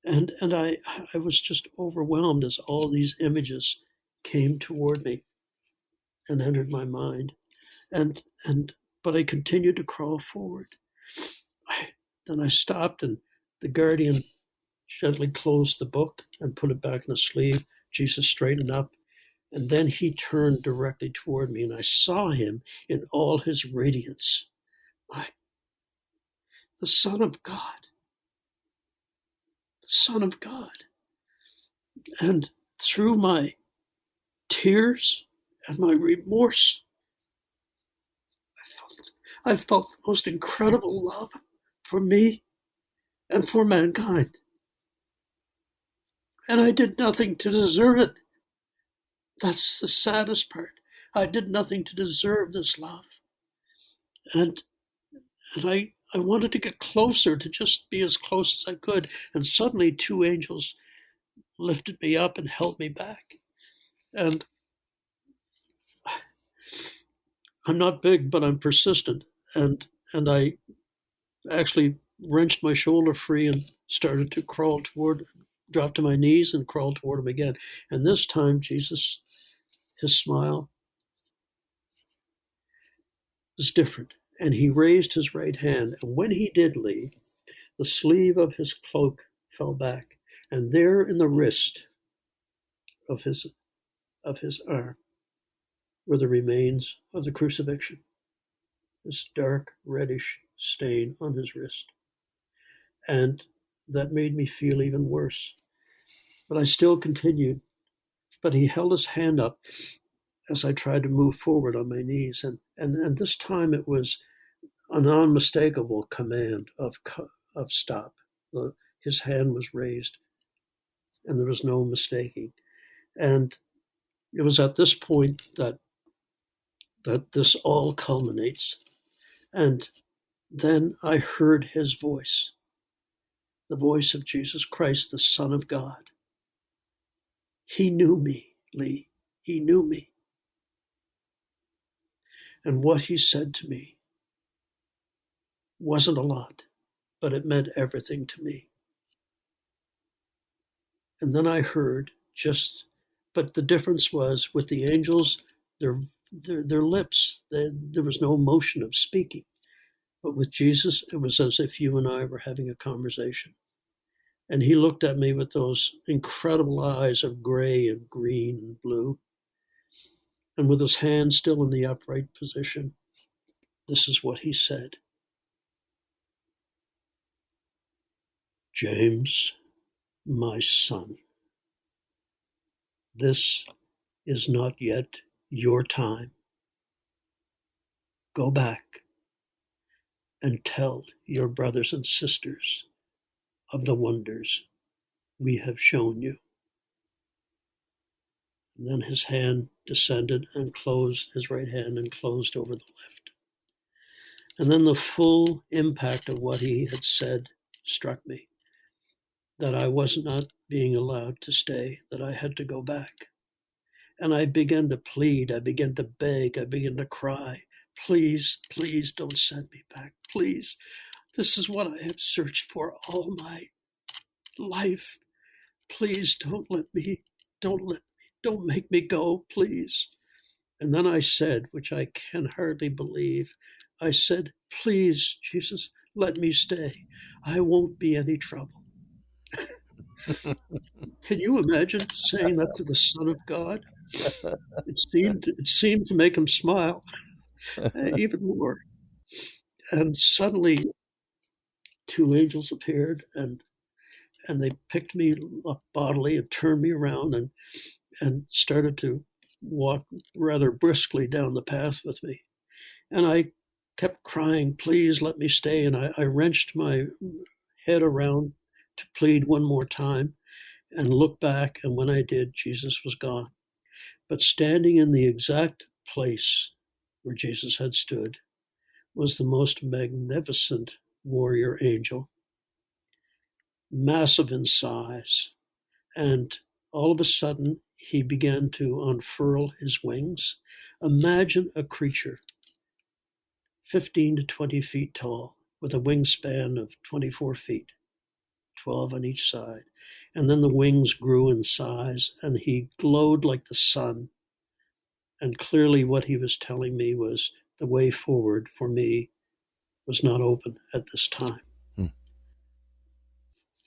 And I was just overwhelmed as all these images came toward me and entered my mind. But I continued to crawl forward. Then I stopped, and the guardian gently closed the book and put it back in the sleeve. Jesus straightened up, and then he turned directly toward me, and I saw him in all his radiance. The Son of God. The Son of God. And through my tears and my remorse, I felt the most incredible love for me and for mankind. And I did nothing to deserve it. That's the saddest part. I did nothing to deserve this love. And I wanted to get closer, to just be as close as I could. And suddenly 2 angels lifted me up and held me back. And I'm not big, but I'm persistent. And I actually wrenched my shoulder free and started to dropped to my knees and crawled toward him again. And this time, Jesus, his smile was different. And he raised his right hand. And when he did, Lee, the sleeve of his cloak fell back. And there in the wrist of his arm were the remains of the crucifixion. This dark reddish stain on his wrist. And that made me feel even worse. But I still continued. But he held his hand up as I tried to move forward on my knees. And this time it was an unmistakable command of stop. His hand was raised, and there was no mistaking. And it was at this point that this all culminates. And then I heard his voice, the voice of Jesus Christ, the Son of God. He knew me, Lee. He knew me. And what he said to me wasn't a lot, but it meant everything to me. And then I heard but the difference was with the angels, their lips, there was no motion of speaking. But with Jesus, it was as if you and I were having a conversation. And he looked at me with those incredible eyes of gray and green and blue. And with his hand still in the upright position, This is what he said. James, my son, this is not yet your time. Go back and tell your brothers and sisters of the wonders we have shown you. And then his hand descended and closed, his right hand, and closed over the left. And then the full impact of what he had said struck me, that I was not being allowed to stay, that I had to go back. And I began to plead, I began to beg, I began to cry, please, please don't send me back, please. This is what I have searched for all my life. Please don't make me go, please. And then I said, which I can hardly believe, I said, please, Jesus, let me stay. I won't be any trouble. Can you imagine saying that to the Son of God? It seemed to make him smile even more. And suddenly, two angels appeared, and they picked me up bodily and turned me around and started to walk rather briskly down the path with me. And I kept crying, please let me stay. And I wrenched my head around to plead one more time and looked back. And when I did, Jesus was gone. But standing in the exact place where Jesus had stood was the most magnificent warrior angel, massive in size. And all of a sudden, he began to unfurl his wings. Imagine a creature 15 to 20 feet tall with a wingspan of 24 feet, 12 on each side. And then the wings grew in size, and he glowed like the sun. And clearly what he was telling me was the way forward for me was not open at this time.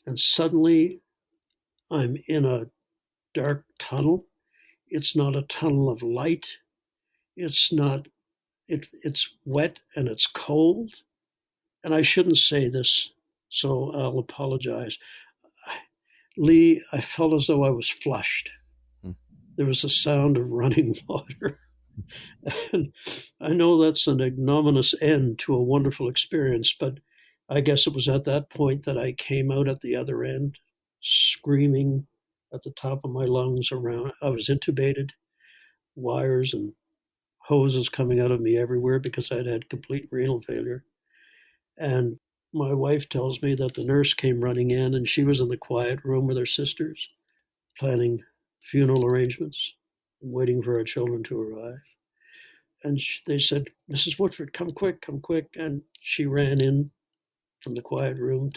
And suddenly I'm in a dark tunnel. It's not a tunnel of light. It's wet and it's cold. And I shouldn't say this, so I'll apologize. Lee, I felt as though I was flushed. There was a sound of running water. And I know that's an ignominious end to a wonderful experience, but I guess it was at that point that I came out at the other end, screaming at the top of my lungs around. I was intubated, wires and hoses coming out of me everywhere because I'd had complete renal failure. And my wife tells me that the nurse came running in, and she was in the quiet room with her sisters, planning funeral arrangements and waiting for our children to arrive. And they said, Mrs. Woodford, come quick. And she ran in from the quiet room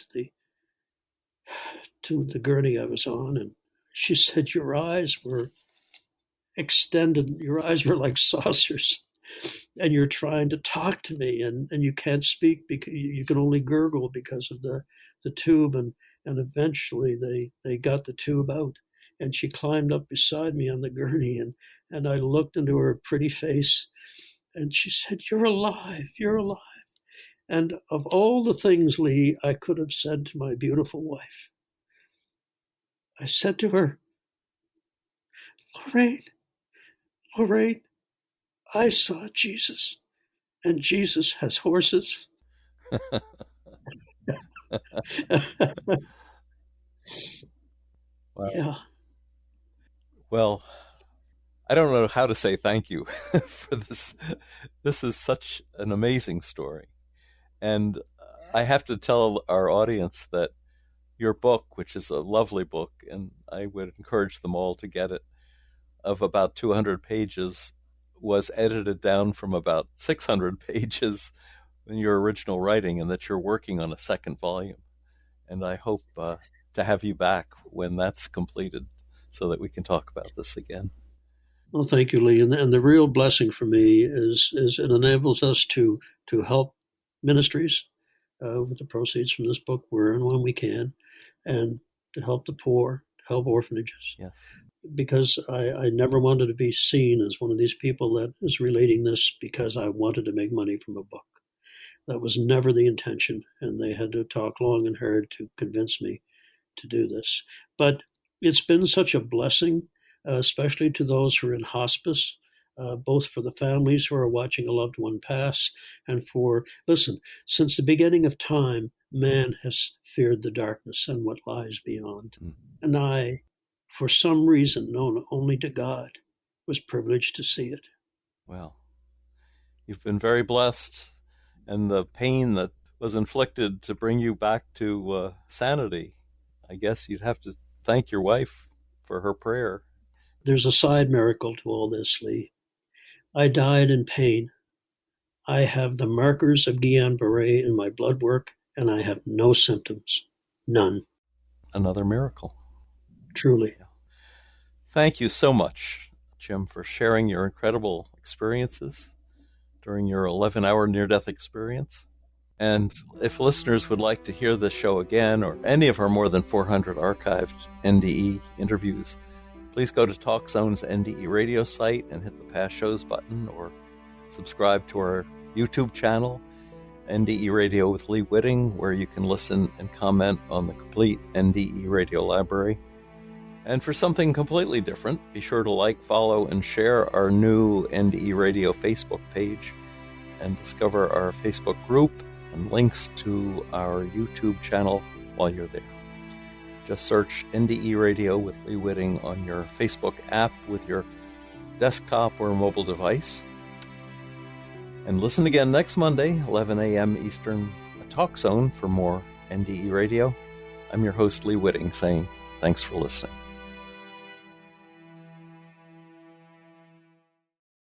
to the gurney I was on. And she said, your eyes were extended. Your eyes were like saucers. And you're trying to talk to me, and you can't speak because you can only gurgle because of the tube. And eventually they got the tube out, and she climbed up beside me on the gurney, and I looked into her pretty face, and she said, you're alive. And of all the things, Lee, I could have said to my beautiful wife, I said to her, Lorraine, I saw Jesus, and Jesus has horses. Wow. Yeah. Well, I don't know how to say thank you for this. This is such an amazing story. And I have to tell our audience that your book, which is a lovely book, and I would encourage them all to get it, of about 200 pages, was edited down from about 600 pages in your original writing, and that you're working on a second volume. And I hope to have you back when that's completed so that we can talk about this again. Well, thank you, Lee. And the real blessing for me is it enables us to help ministries with the proceeds from this book where and when we can, and to help the poor, to help orphanages. Yes. Because I never wanted to be seen as one of these people that is relating this because I wanted to make money from a book. That was never the intention, and they had to talk long and hard to convince me to do this. But it's been such a blessing, especially to those who are in hospice, both for the families who are watching a loved one pass and listen, since the beginning of time, man has feared the darkness and what lies beyond. Mm-hmm. And I, for some reason known only to God, was privileged to see it. Well, you've been very blessed, and the pain that was inflicted to bring you back to sanity, I guess you'd have to thank your wife for her prayer. There's a side miracle to all this, Lee. I died in pain. I have the markers of Guillain-Barré in my blood work, and I have no symptoms. None. Another miracle. Truly. Thank you so much, Jim, for sharing your incredible experiences during your 11-hour near-death experience. And if listeners would like to hear this show again, or any of our more than 400 archived NDE interviews, please go to TalkZone's NDE Radio site and hit the Past Shows button, or subscribe to our YouTube channel, NDE Radio with Lee Witting, where you can listen and comment on the complete NDE Radio library. And for something completely different, be sure to like, follow, and share our new NDE Radio Facebook page, and discover our Facebook group and links to our YouTube channel while you're there. Just search NDE Radio with Lee Witting on your Facebook app with your desktop or mobile device. And listen again next Monday, 11 a.m. Eastern, at TalkZone for more NDE Radio. I'm your host, Lee Witting, saying thanks for listening.